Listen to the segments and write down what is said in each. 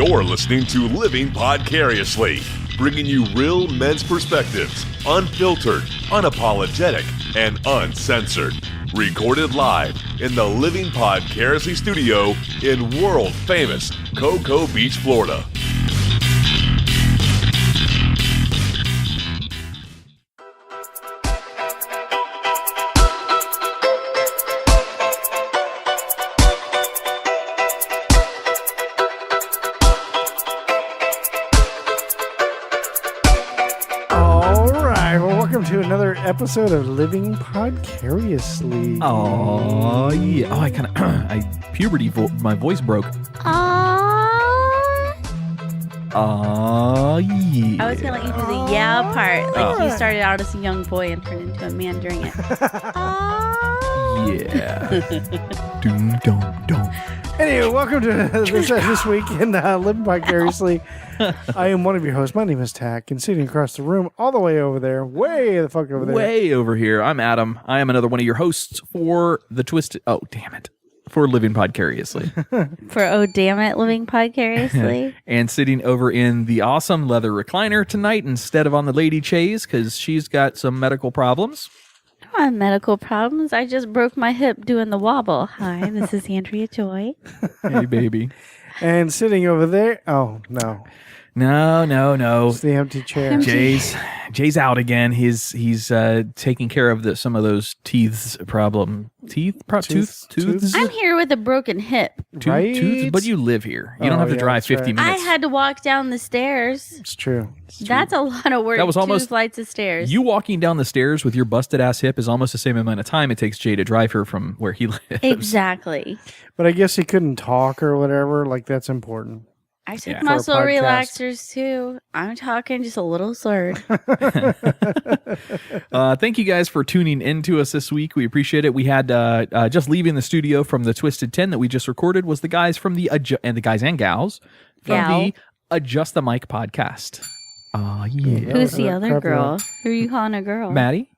You're listening to Living Podcariously, bringing you real men's perspectives, unfiltered, unapologetic, and uncensored. Recorded live in the Living Podcariously studio in world-famous Cocoa Beach, Florida. To another episode of Living Podcariously. Oh yeah! Oh, I kind of my voice broke. Oh yeah! I was gonna let you do the yeah part, like you started out as a young boy and turned into a man during it. Yeah. Doom dum dum. Anyway, welcome to this week in Living Podcariously. I am one of your hosts. My name is Tack, and sitting across the room, all the way over there, way the fuck over there. Way over here. I'm Adam. I am another one of your hosts for the Twisted. Oh, damn it. For Living Podcariously. For oh damn it, Living Podcariously. And sitting over in the awesome leather recliner tonight instead of on the lady chaise because she's got some medical problems. I don't have medical problems. I just broke my hip doing the wobble. Hi, this is Andrea Joy. Hey, baby. And sitting over there, oh, no. No. It's the empty chair. Jay's out again. He's taking care of some of those tooths. I'm here with a broken hip. Tooth, but you live here. You don't have to drive 50 minutes. I had to walk down the stairs. It's true. That's a lot of work. That was almost 2 flights of stairs. You walking down the stairs with your busted ass hip is almost the same amount of time it takes Jay to drive here from where he lives. Exactly. But I guess he couldn't talk or whatever. Like, that's important. I took muscle relaxers too. I'm talking just a little slurred. Thank you guys for tuning in to us this week. We appreciate it. We had just leaving the studio from the Twisted 10 that we just recorded was the guys from the the guys and gals from the Adjust the Mic podcast. Yeah. Who's the other girl? Who are you calling a girl? Maddie?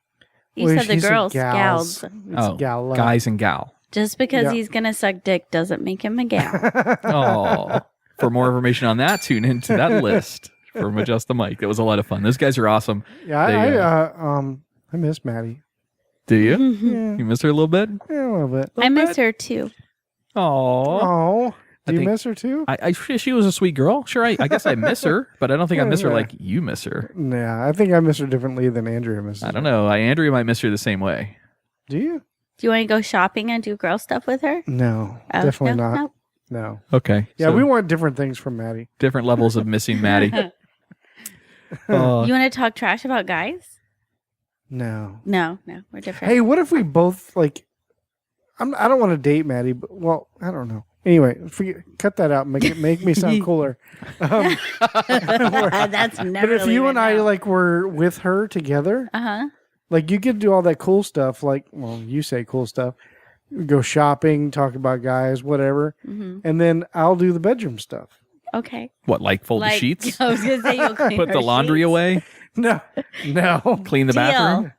You said the girls, gals. Gal. Guys and gal. Just because he's going to suck dick doesn't make him a gal. Oh. For more information on that, tune into that list from Adjust the Mic. That was a lot of fun. Those guys are awesome. Yeah, I miss Maddie. Do you? Yeah. You miss her a little bit? Yeah, a little bit. I miss her too. Oh. Do you miss her too? She was a sweet girl. Sure, I guess I miss her, but I don't think I miss her like you miss her. Yeah, I think I miss her differently than Andrea misses her. I don't know. Andrea might miss her the same way. Do you? Do you want to go shopping and do girl stuff with her? No, definitely not. Nope. No. Okay. Yeah, so we want different things from Maddie. Different levels of missing Maddie. You want to talk trash about guys? No, we're different. Hey, what if we both I don't want to date Maddie, but I don't know. Anyway, cut that out. Make me sound cooler. That's never. But if you and I were with her together, you could do all that cool stuff. You say cool stuff. Go shopping, talk about guys, whatever, and then I'll do the bedroom stuff. Okay. What, fold the sheets? I was gonna say you'll clean put the laundry sheets. away. No. Clean the bathroom.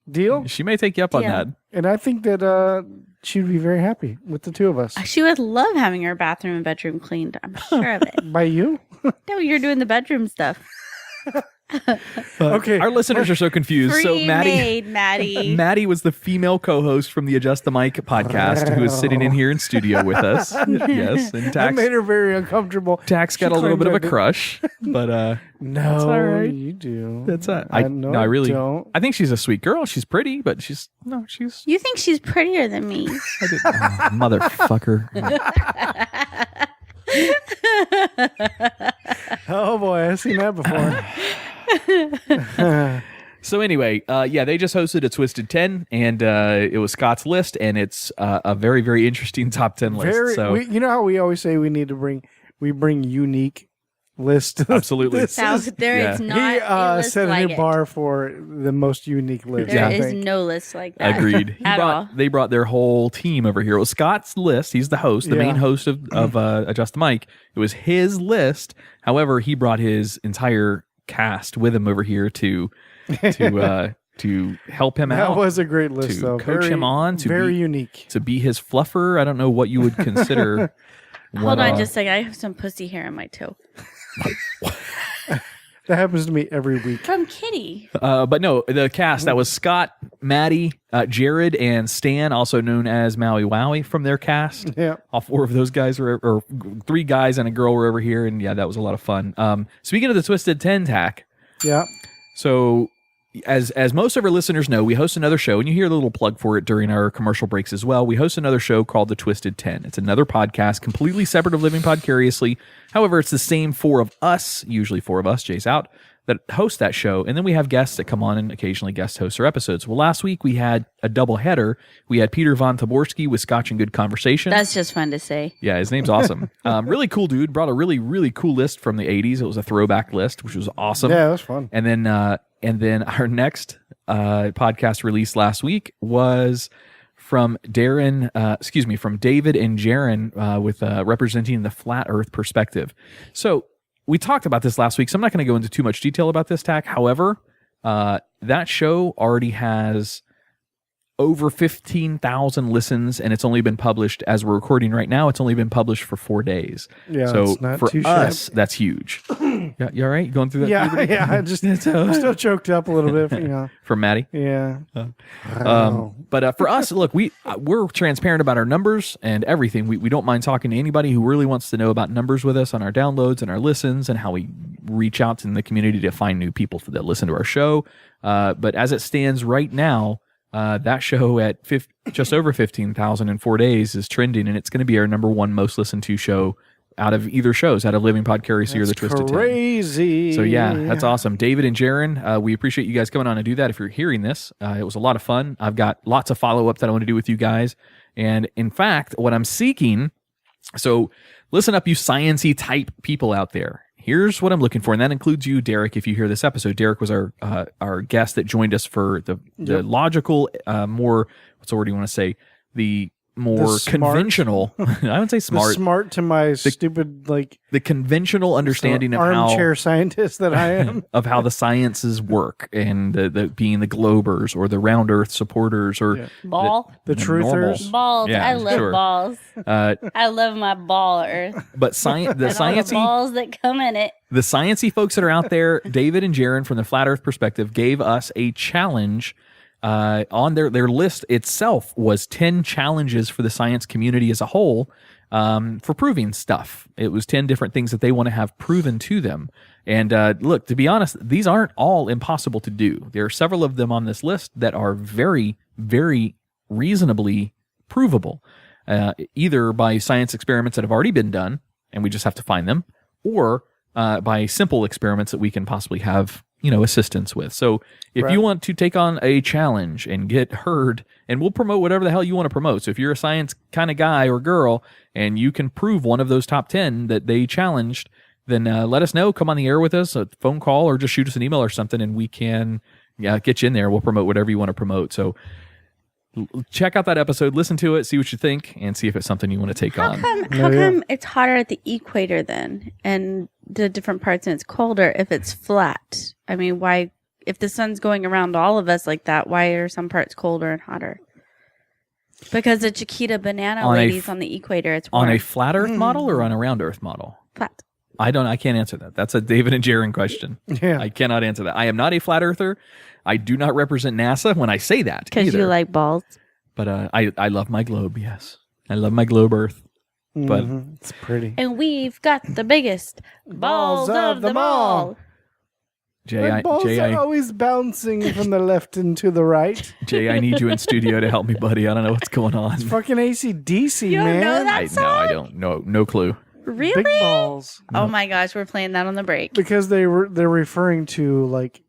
Deal. She may take you up on that. And I think that she would be very happy with the two of us. She would love having her bathroom and bedroom cleaned. I'm sure of it. By you? No, you're doing the bedroom stuff. Okay. Our listeners are so confused. So Maddie was the female co-host from the Adjust the Mic podcast who is sitting in here in studio with us. Yes, and I made her very uncomfortable. Tax got a little bit of a crush, but no, that's all right. You do. That's I really don't. I think she's a sweet girl. She's pretty, but she's. You think she's prettier than me? I did. Motherfucker. Oh boy, I've seen that before. So anyway, they just hosted a Twisted 10, and it was Scott's list, and it's a very, very interesting top 10 list. You know how we always say we bring unique list. Absolutely. Is not he a list set like a new bar for the most unique list. There is no list like that. Agreed. They brought their whole team over here. It was Scott's list. He's the host, the main host of Adjust the Mic. It was his list. However, he brought his entire cast with him over here to help him out. That was a great list, to though. Coach him on. Very unique. To be his fluffer. I don't know what you would consider Hold on just a second. I have some pussy hair on my toe. That happens to me every week. From Kitty. But no, the cast, that was Scott, Maddie, Jared, and Stan, also known as Maui Wowie from their cast. Yeah. All 4 of those guys or 3 guys and a girl were over here. And yeah, that was a lot of fun. Speaking of the Twisted 10 tack. Yeah. So as most of our listeners know, we host another show, and you hear a little plug for it during our commercial breaks as well. We host another show called The Twisted 10. It's another podcast, completely separate of Living Podcariously. However, it's the same 4 of us, usually 4 of us, Jay's out, that host that show. And then we have guests that come on and occasionally guest host our episodes. Well, last week we had a double header. We had Peter Von Taborski with Scotch and Good Conversation. That's just fun to say. Yeah, his name's awesome. Really cool dude. Brought a really, really cool list from the 80s. It was a throwback list, which was awesome. Yeah, it was fun. And then our next podcast release last week was from David and Jaron with representing the flat Earth perspective. So we talked about this last week, so I'm not going to go into too much detail about this tack. However, that show already has over 15,000 listens, and it's only been published, as we're recording right now, it's only been published for 4 days. Yeah, so it's not for too us, shabby. That's huge. Yeah, you all right? You going through that? Yeah, puberty? yeah. I'm still choked up a little bit. From Maddie? Yeah. But for us, look, we're transparent about our numbers and everything. We don't mind talking to anybody who really wants to know about numbers with us on our downloads and our listens and how we reach out in the community to find new people that listen to our show. But as it stands right now, that show at just over 15,000 in 4 days is trending, and it's going to be our number 1 most listened to show out of either shows, out of Living Podcariously or The Twisted 10. Crazy. So yeah, that's awesome. David and Jaron, we appreciate you guys coming on to do that. If you're hearing this, it was a lot of fun. I've got lots of follow-up that I want to do with you guys. And in fact, what I'm seeking, so listen up, you science-y type people out there. Here's what I'm looking for, and that includes you, Derek, if you hear this episode. Derek was our guest that joined us for the logical, more, what's the word you want to say? The more conventional, I would say smart. The smart to my stupid, like... The conventional understanding of how... Armchair scientist that I am. of how the sciences work, and the being the globers or the round earth supporters or... Yeah. Ball? The truthers. Balls. Yeah, I love sure. balls. I love my ball earth. But the sciencey... balls that come in it. The sciencey folks that are out there, David and Jaron from the Flat Earth Perspective gave us a challenge on their list itself was 10 challenges for the science community as a whole for proving stuff. It was 10 different things that they want to have proven to them. And look, to be honest, these aren't all impossible to do. There are several of them on this list that are very, very reasonably provable, either by science experiments that have already been done, and we just have to find them, or by simple experiments that we can possibly have assistance with. So if you want to take on a challenge and get heard, and we'll promote whatever the hell you want to promote. So if you're a science kind of guy or girl and you can prove one of those top 10 that they challenged, then let us know. Come on the air with us, a phone call, or just shoot us an email or something, and we can get you in there. We'll promote whatever you want to promote. So check out that episode, listen to it, see what you think, and see if it's something you want to take on. How come it's hotter at the equator then, and the different parts, and it's colder if it's flat? I mean, why, if the sun's going around all of us like that, why are some parts colder and hotter? Because the Chiquita banana ladies on the equator, it's warm. On a flat Earth model or on a round Earth model? Flat. I can't answer that. That's a David and Jaron question. Yeah. I cannot answer that. I am not a flat earther. I do not represent NASA when I say that. Because you like balls. But I love my globe, yes. I love my globe Earth. But it's pretty. And we've got the biggest balls of them all. My balls are always bouncing from the left and to the right. Jay, I need you in studio to help me, buddy. I don't know what's going on. It's fucking AC/DC, You don't man. know that song? I don't know. No clue. Really? Big balls. Oh my gosh, we're playing that on the break. Because they're referring to like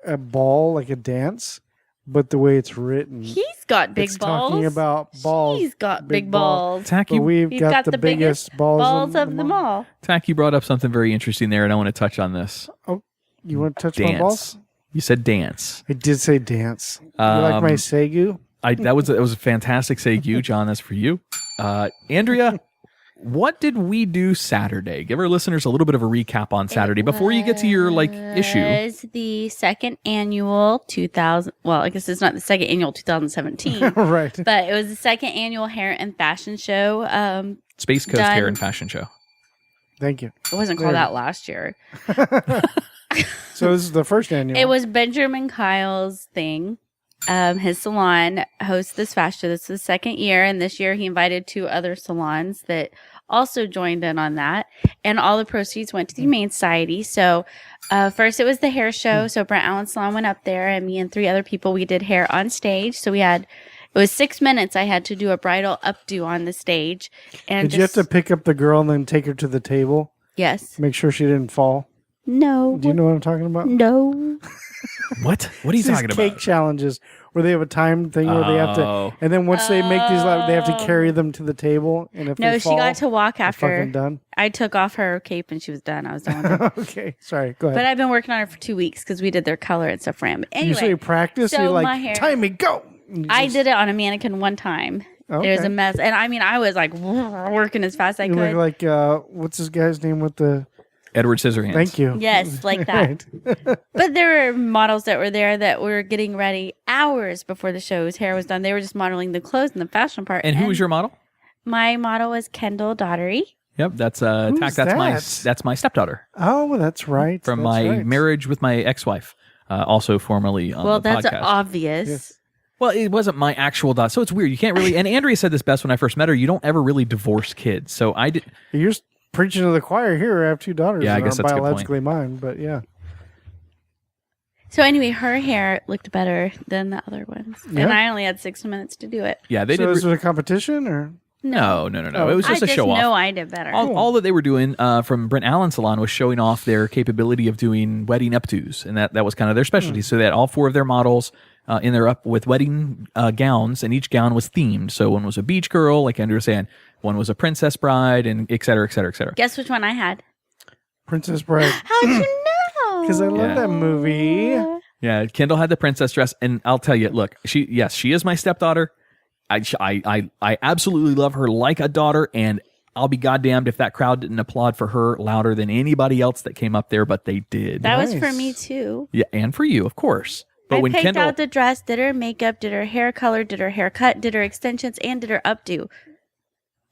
a ball, like a dance, but the way it's written. He's got big it's balls. Talking about balls. He's got big balls. Tack, But we've got the biggest balls of them all. Tack, you brought up something very interesting there, and I want to touch on this. Oh, you want to touch Dance. my balls? You said dance. I did say dance. You like my Segu? That was a fantastic Segu, John. That's for you. Andrea, what did we do Saturday? Give our listeners a little bit of a recap on Saturday before you get to your issue. It was the second annual 2000. Well, I guess it's not the second annual 2017. Right. But it was the second annual hair and fashion show. Space Coast Done. Hair and Fashion Show. Thank you. It wasn't called that last year. So this is the first annual. It was Benjamin Kyle's thing. His salon hosts this fashion. This is the second year, and this year he invited 2 other salons that also joined in on that. And all the proceeds went to the Humane Society. So first it was the hair show. So Brent Allen's salon went up there, and me and 3 other people, we did hair on stage. So it was 6 minutes. I had to do a bridal updo on the stage. And Did you have to pick up the girl and then take her to the table? Yes. Make sure she didn't fall. No. Do you know what I'm talking about? No. What? What are you These talking cake about? challenges where they have a time thing where they have to, and then once they make these, they have to carry them to the table. And if No, they fall, she got to walk they're after. fucking done. I took off her cape and she was done. I was done with her. Okay, sorry. Go ahead. But I've been working on her for 2 weeks because we did their color and stuff for him. Anyway, Usually practice, so you're my like, hair- time me, go. And you I just- did it on a mannequin one time. Okay. It was a mess. And I mean, I was like working as fast as I You could. look like, what's this guy's name with the, Edward Scissorhands. thank you. Yes, like that. Right. But there were models that were there that were getting ready hours before the show's hair was done. They were just modeling the clothes and the fashion part. And who was your model? My model was Kendall Daughtery. Yep, that's Who's Tack. that? That's my stepdaughter Oh, well, that's right. from That's my right. marriage with my ex-wife, also formerly on Well, the that's podcast. obvious. Yes. Well, it wasn't my actual daughter, so it's weird. You can't really. And Andrea said this best when I first met her. You don't ever really divorce kids. So I did. You're preaching to the choir here. I have 2 daughters. Yeah, I that guess aren't that's a good point. biologically mine, but yeah. So anyway, her hair looked better than the other ones. Yeah. And I only had 6 minutes to do it. Yeah, they So did. is it a competition or? No. Oh. It was just I a show off. know I did better. All that they were doing from Brent Allen Salon was showing off their capability of doing wedding updos, and that was kind of their specialty. So they had all 4 of their models in their up with wedding gowns, and each gown was themed. So one was a beach girl, like Andrew was saying, one was a princess bride, and et cetera, et cetera, et cetera. Guess which one I had? Princess Bride. How'd you know? Because I love Yeah. that movie. Yeah, Kendall had the princess dress, and I'll tell you, look, she is my stepdaughter. I absolutely love her like a daughter, and I'll be goddamned if that crowd didn't applaud for her louder than anybody else that came up there, but they did. That was Nice. for me too. Yeah, and for you, of course. But I when picked Kendall, out the dress, did her makeup, did her hair color, did her haircut, did her extensions, and did her updo.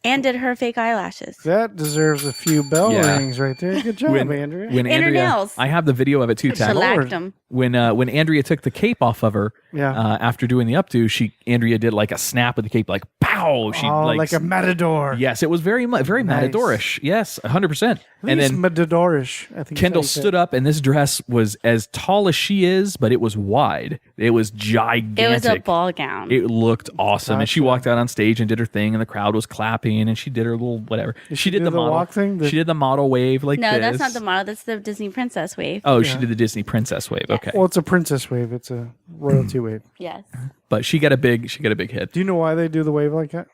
And did her fake eyelashes. That deserves a few bell Yeah. rings right there. Good job, Andrea. when And her Andrea, nails. I have the video of it too, Tack. Shellacked them. When Andrea took the cape off of her, Yeah. after doing the updo, Andrea did like a snap of the cape, like pow. She like a matador. yes, it was very Nice. matadorish. Yes, 100%. And And then then matadorish. I think Kendall stood up, and this dress was as tall as she is, but it was wide. It was gigantic. It was a ball gown. It looked awesome, and she Gotcha. walked out on stage and did her thing, and the crowd was clapping, and she did her little whatever. She did do the the model walk thing? She did the model wave like no, this. that's not the model. That's the Disney princess wave. Oh, she did the Disney princess wave. Okay, Well, it's a princess wave. It's a royalty wave. Yes. but she got a big hit. Do you know why they do the wave like that?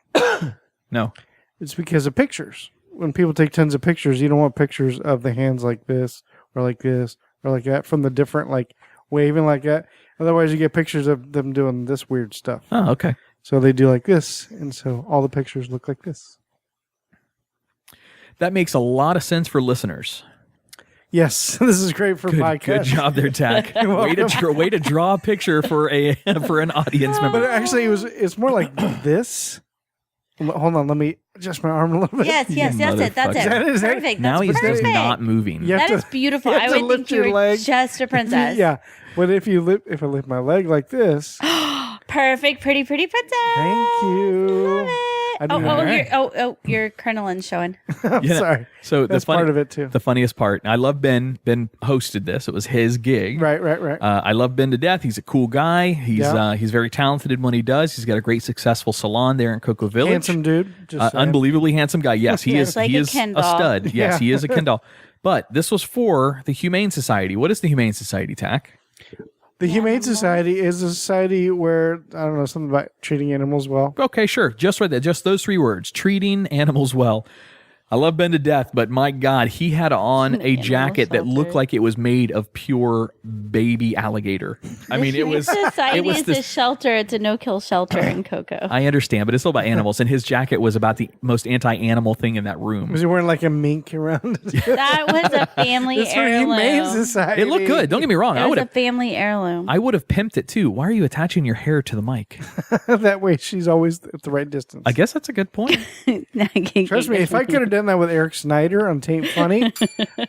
No, It's because of pictures. When people take tons of pictures, you don't want pictures of the hands like this or like this or like that from the different like waving like that. Otherwise, you get pictures of them doing this weird stuff. oh okay. So they do like this, and so all the pictures look like this. That makes a lot of sense for listeners. Yes, this is great for podcasts. Good job there, Tack. way to draw a picture for an audience But member. actually, it's more like this. Hold on, let me adjust my arm a little bit. Yes, yes, that's it. That's motherfucker. it. Is that- Perfect. Now That's he's just perfect. not moving. You have That to- is beautiful. you have I to would lift think you your were leg. just a princess. Yeah, but if I lift my leg like this, Perfect. Pretty princess. thank you. Love it. I do- Your crinolin's showing. I'm Yeah. sorry. So That's part of it too. The funniest part, I love Ben. Ben hosted this. It was his gig. Right. I love Ben to death. He's a cool guy. He's very talented in what he does. He's got a great, successful salon there in Cocoa Village. Handsome dude. Just saying. Unbelievably handsome guy. Yes, he is. Like he a is Ken a doll. stud. Yes, Yeah. he is a Ken doll. But this was for the Humane Society. What is the Humane Society, Tack? The Humane Society is a society where, I don't know, something about treating animals well. Okay, sure. Just right there. Just those 3 words. Treating animals well. I love Ben to death, but my God, he had on a jacket that looked like it was made of pure baby alligator. I mean, it was. Society is a shelter. It's a no-kill shelter in Coco. I understand, but it's still about animals, and his jacket was about the most anti-animal thing in that room. Was he wearing like a mink around? That was a family heirloom. Humane Society. It looked good. Don't get me wrong. It was a family heirloom. I would have pimped it too. Why are you attaching your hair to the mic? That way, she's always at the right distance. I guess that's a good point. Trust me, if I could have done that with Eric Snyder on Taint Funny,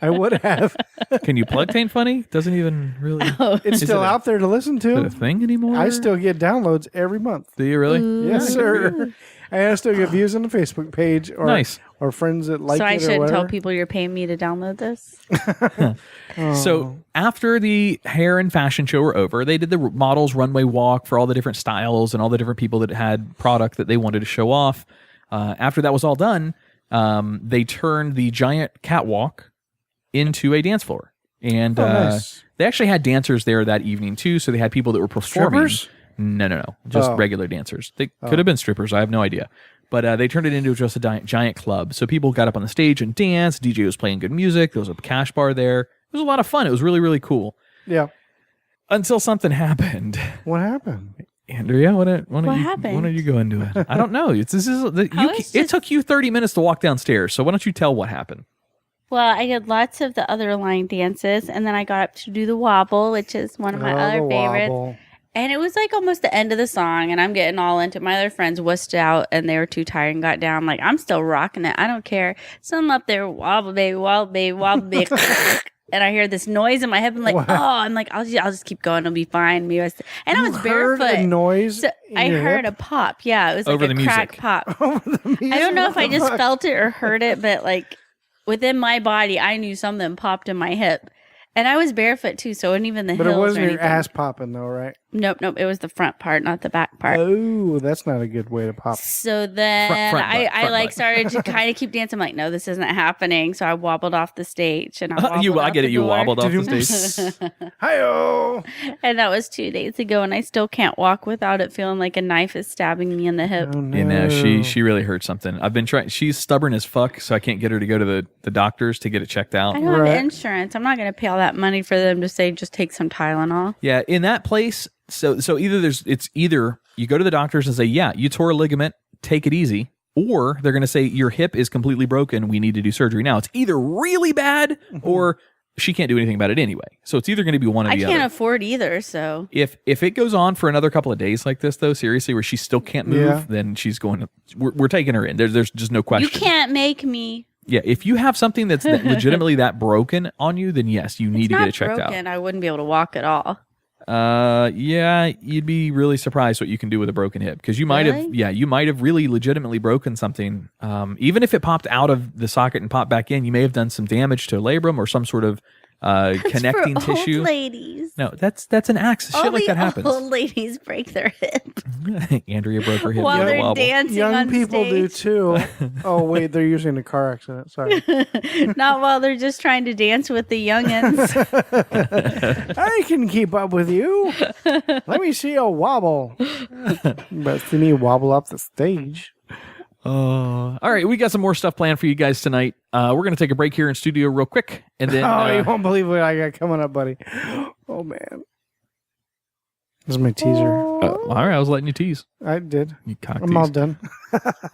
I would have. Can you plug Taint Funny? Doesn't even really. It's still out there to listen to. Is it a thing anymore? I still get downloads every month. Do you really? Ooh. Yes, sir. And I still get views on the Facebook page or Nice. or friends that like So it I or shouldn't whatever. tell people you're paying me to download this? So after the hair and fashion show were over, they did the models runway walk for all the different styles and all the different people that had product that they wanted to show off. After that was all done, they turned the giant catwalk into a dance floor. And nice. they actually had dancers there that evening too. So they had people that were performing. Strippers? No. Just regular dancers. They could have been strippers. I have no idea. But they turned it into just a giant club. So people got up on the stage and danced. DJ was playing good music. There was a cash bar there. It was a lot of fun. It was really, really cool. Yeah. Until something happened. What happened? Andrea, why don't happened? you go into it? I don't know. It took you 30 minutes to walk downstairs. So why don't you tell what happened? Well, I did lots of the other line dances, and then I got up to do the wobble, which is one of my other favorites. Wobble. And it was like almost the end of the song, and I'm getting all into it. My other friends wussed out, and they were too tired and got down. Like, I'm still rocking it. I don't care. So I'm up there, wobble, baby, wobble, baby, wobble, baby. And I hear this noise in my head. I'm like, I'm like, I'll just keep going. It'll be fine. Maybe and I was Heard barefoot. a noise. So in I your heard hip? a pop. Yeah, it was like Over a the crack music. pop. Over the music? I don't know if I just What the fuck? felt it or heard it, but like within my body, I knew something popped in my hip. And I was barefoot too, so it wasn't even the But hills it wasn't or your anything. ass popping though, right? Nope. It was the front part, not the back part. Oh, that's not a good way to pop. So then Front I butt. like started to kind of keep dancing. I'm like, no, this isn't happening. So I wobbled off the stage and I wobbled I out get the it. You door. wobbled off the stage. Hi-oh! And that was 2 days ago, and I still can't walk without it feeling like a knife is stabbing me in the hip. Oh, no. You know, she really hurt something. I've been trying. She's stubborn as fuck, so I can't get her to go to the doctors to get it checked out. I don't Right. have insurance. I'm not going to pay all that money for them to say just take some Tylenol. Yeah, in that place. So either you go to the doctors and say, yeah, you tore a ligament, take it easy, or they're going to say your hip is completely broken. We need to do surgery now. It's either really bad or she can't do anything about it anyway. So it's either going to be one or I the can't other. afford either, so. If it goes on for another couple of days like this, though, seriously, where she still can't move, Yeah. then she's going to. We're taking her in. There's just no question. You can't make me. Yeah, if you have something that's legitimately that broken on you, then yes, you need It's to get not it checked broken. I wouldn't be able to walk at all. out. Yeah, you'd be really surprised what you can do with a broken hip because you might have really legitimately broken something. Even if it popped out of the socket and popped back in, you may have done some damage to labrum or some sort of connecting for tissue. Old ladies. No, that's an accident. Shit like that happens. Old ladies break their hip Andrea broke her hip. while via they're wobble. dancing Young on people do stage. too. Oh wait, they're usually in a car accident. Sorry. Not while they're just trying to dance with the youngins. I can keep up with you. Let me see a wobble. But see me wobble up the stage. All right, we got some more stuff planned for you guys tonight. We're going to take a break here in studio real quick, and then Oh, you won't believe what I got coming up, buddy. Oh man. This is my teaser. all right, I was letting you tease. I did. You cock I'm all tease. done.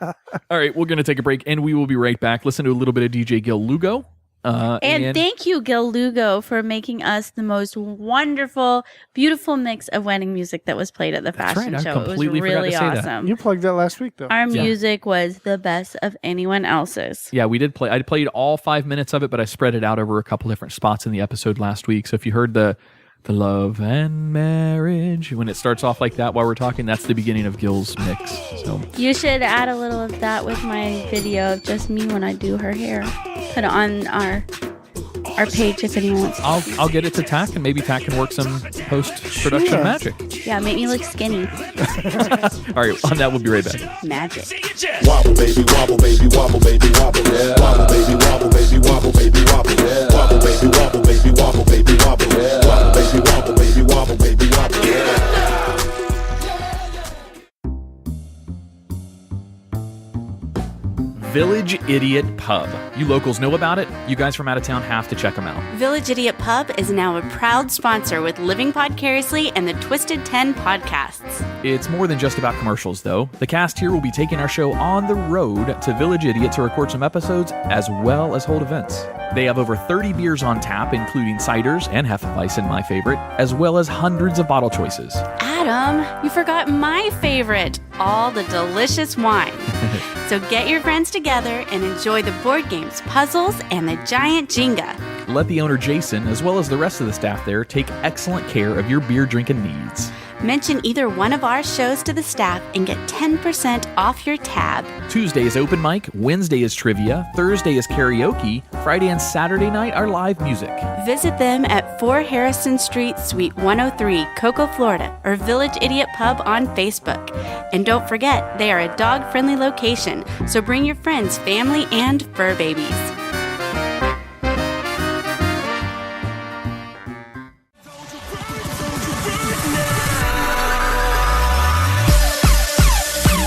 All right, we're going to take a break, and we will be right back. Listen to a little bit of DJ Gil Lugo. And thank you, Gil Lugo, for making us the most wonderful, beautiful mix of wedding music that was played at the That's fashion right, I show. It was completely forgot to really say that. awesome. You plugged that last week though. Our music was the best of anyone else's. Yeah, we did play. I played all 5 minutes of it, but I spread it out over a couple different spots in the episode last week. So if you heard the love and marriage, when it starts off like that while we're talking, that's the beginning of Gil's mix. So You should add a little of that with my video of just me when I do her hair. Put it on our page if anyone wants to. I'll get it to Tack, and maybe Tack can work some post-production Sure. magic. Yeah, make me look skinny. All right, on that, we'll be right back. Magic. Wobble baby, wobble baby, wobble baby, wobble. Yeah. Wobble baby, wobble baby, wobble baby, wobble. Yeah. Wobble baby, wobble baby, wobble baby, wobble. Yeah. Wobble baby, wobble baby, wobble baby, wobble. Village Idiot Pub. You locals know about it. You guys from out of town have to check them out. Village Idiot Pub is now a proud sponsor with Living Podcariously and the Twisted 10 podcasts. It's more than just about commercials, though. The cast here will be taking our show on the road to Village Idiot to record some episodes as well as hold events. They have over 30 beers on tap, including ciders and Hefeweizen, my favorite, as well as hundreds of bottle choices. Adam, you forgot my favorite, all the delicious wine. So get your friends together and enjoy the board games, puzzles, and the giant Jenga. Let the owner, Jason, as well as the rest of the staff there, take excellent care of your beer drinking needs. Mention either one of our shows to the staff and get 10% off your tab. Tuesday is open mic, Wednesday is trivia, Thursday is karaoke, Friday and Saturday night are live music. Visit them at 4 Harrison Street, Suite 103, Cocoa, Florida, or Village Idiot Pub on Facebook. And don't forget, they are a dog-friendly location, so bring your friends, family, and fur babies.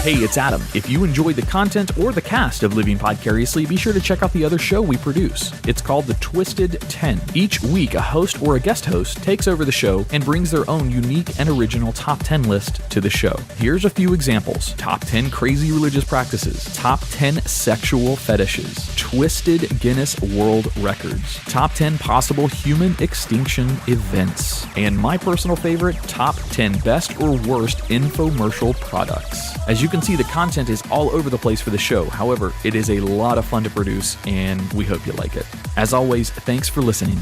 Hey, it's Adam. If you enjoyed the content or the cast of Living Podcariously, be sure to check out the other show we produce. It's called The Twisted 10. Each week, a host or a guest host takes over the show and brings their own unique and original top 10 list to the show. Here's a few examples. Top 10 crazy religious practices. Top 10 sexual fetishes. Twisted Guinness World Records. Top 10 possible human extinction events. And my personal favorite, top 10 best or worst infomercial products. As you can see, the content is all over the place for the show. However, it is a lot of fun to produce, and we hope you like it. As always, thanks for listening.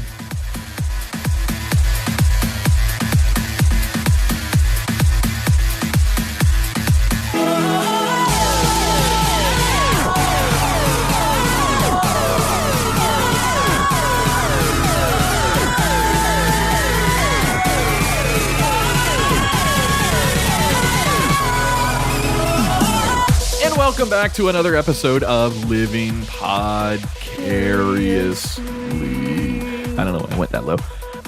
Welcome back to another episode of Living Podcariously. I don't know why I went that low.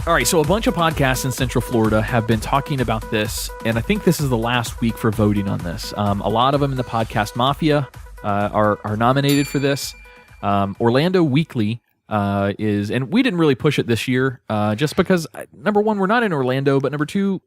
All right, so a bunch of podcasts in Central Florida have been talking about this, and I think this is the last week for voting on this. A lot of them in the Podcast Mafia are nominated for this. Orlando Weekly is, and we didn't really push it this year just because, number one, we're not in Orlando, but number two,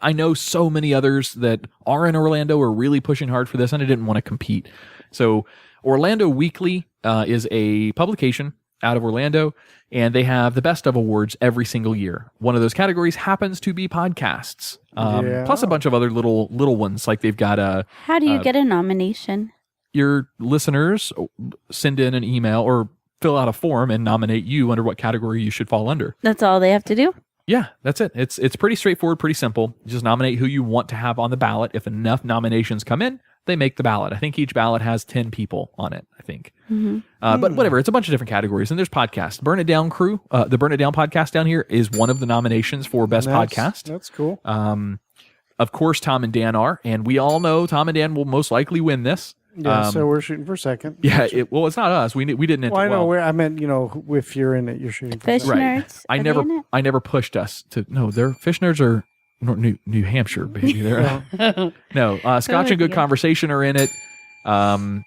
I know so many others that are in Orlando are really pushing hard for this, and I didn't want to compete. So Orlando Weekly is a publication out of Orlando, and they have the best of awards every single year. One of those categories happens to be podcasts, plus a bunch of other little ones. Like they've got a. How do you get a nomination? Your listeners send in an email or fill out a form and nominate you under what category you should fall under. That's all they have to do? Yeah, that's it. It's pretty straightforward, pretty simple. Just nominate who you want to have on the ballot. If enough nominations come in, they make the ballot. I think each ballot has 10 people on it, I think. Mm-hmm. But whatever, it's a bunch of different categories. And there's podcasts. Burn It Down crew, the Burn It Down podcast down here is one of the nominations for Best Podcast. That's cool. Of course, Tom and Dan are. And we all know Tom and Dan will most likely win this. Yeah, so we're shooting for second. Yeah, it's not us. We didn't enter. Well, I know. I meant, if you're in it, you're shooting for Fish second. Nerds. Right. I never pushed us to. No, they're Fish Nerds are New Hampshire, baby. They're no Scotch and Good Conversation are in it. I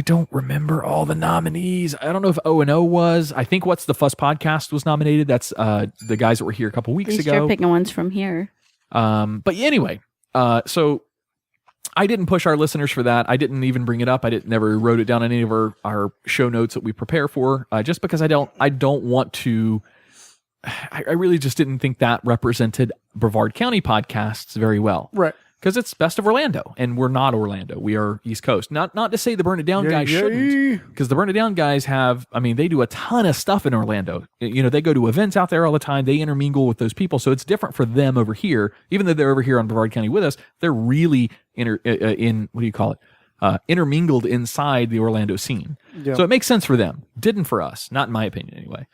don't remember all the nominees. I don't know if O&O was. I think What's the Fuss podcast was nominated. That's the guys that were here a couple weeks ago. You're picking ones from here. But anyway, so. I didn't push our listeners for that. I didn't even bring it up. Never wrote it down in any of our show notes that we prepare for, just because I don't want to. I really just didn't think that represented Brevard County podcasts very well, right? Because it's Best of Orlando, and we're not Orlando. We are East Coast. Not to say the Burn It Down guys shouldn't, because the Burn It Down guys have. I mean, they do a ton of stuff in Orlando. They go to events out there all the time. They intermingle with those people, so it's different for them over here. Even though they're over here on Brevard County with us, they're really intermingled inside the Orlando scene. Yep. So it makes sense for them. Didn't for us, not in my opinion anyway.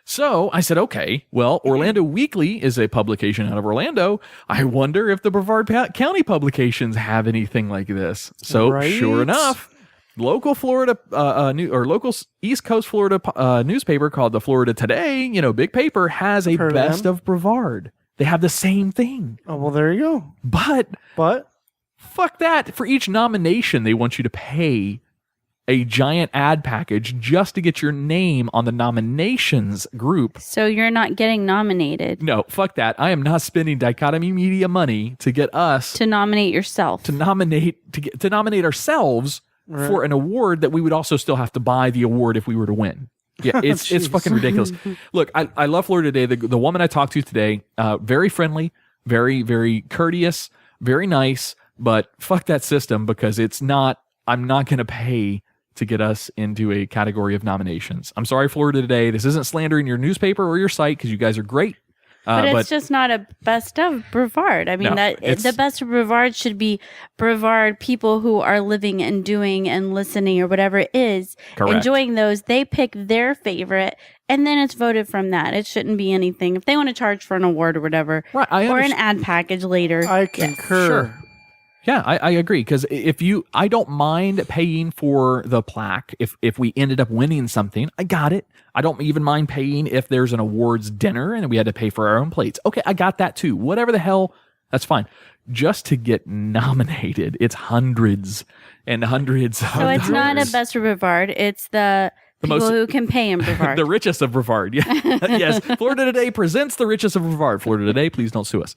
So I said, okay, well, Orlando Weekly is a publication out of Orlando. I wonder if the Brevard County publications have anything like this. So Sure enough, local Florida, local East Coast Florida newspaper called the Florida Today, big paper, has a Best of Brevard. They have the same thing. Oh, well, there you go. But fuck that. For each nomination, they want you to pay a giant ad package just to get your name on the nominations group. So you're not getting nominated. No, fuck that. I am not spending Dichotomy Media money to get us To nominate yourself. to nominate ourselves for an award that we would also still have to buy the award if we were to win. Yeah, it's fucking ridiculous. Look, I love Florida Today. The woman I talked to today, very friendly, very, very courteous, very nice, but fuck that system because I'm not going to pay to get us into a category of nominations. I'm sorry, Florida Today. This isn't slandering your newspaper or your site because you guys are great. But it's just not a best of Brevard. I mean, the best of Brevard should be Brevard people who are living and doing and listening or whatever it is, enjoying those. They pick their favorite, and then it's voted from that. It shouldn't be anything. If they want to charge for an award or whatever, or an ad package later. I concur. Sure. Yeah, I agree. Because I don't mind paying for the plaque if we ended up winning something. I got it. I don't even mind paying if there's an awards dinner and we had to pay for our own plates. Okay, I got that too. Whatever the hell, that's fine. Just to get nominated, it's hundreds and hundreds of dollars. So it's not a best of Brevard. It's the people who can pay in Brevard. The richest of Brevard. Yeah. Yes. Florida Today presents the richest of Brevard. Florida Today, please don't sue us.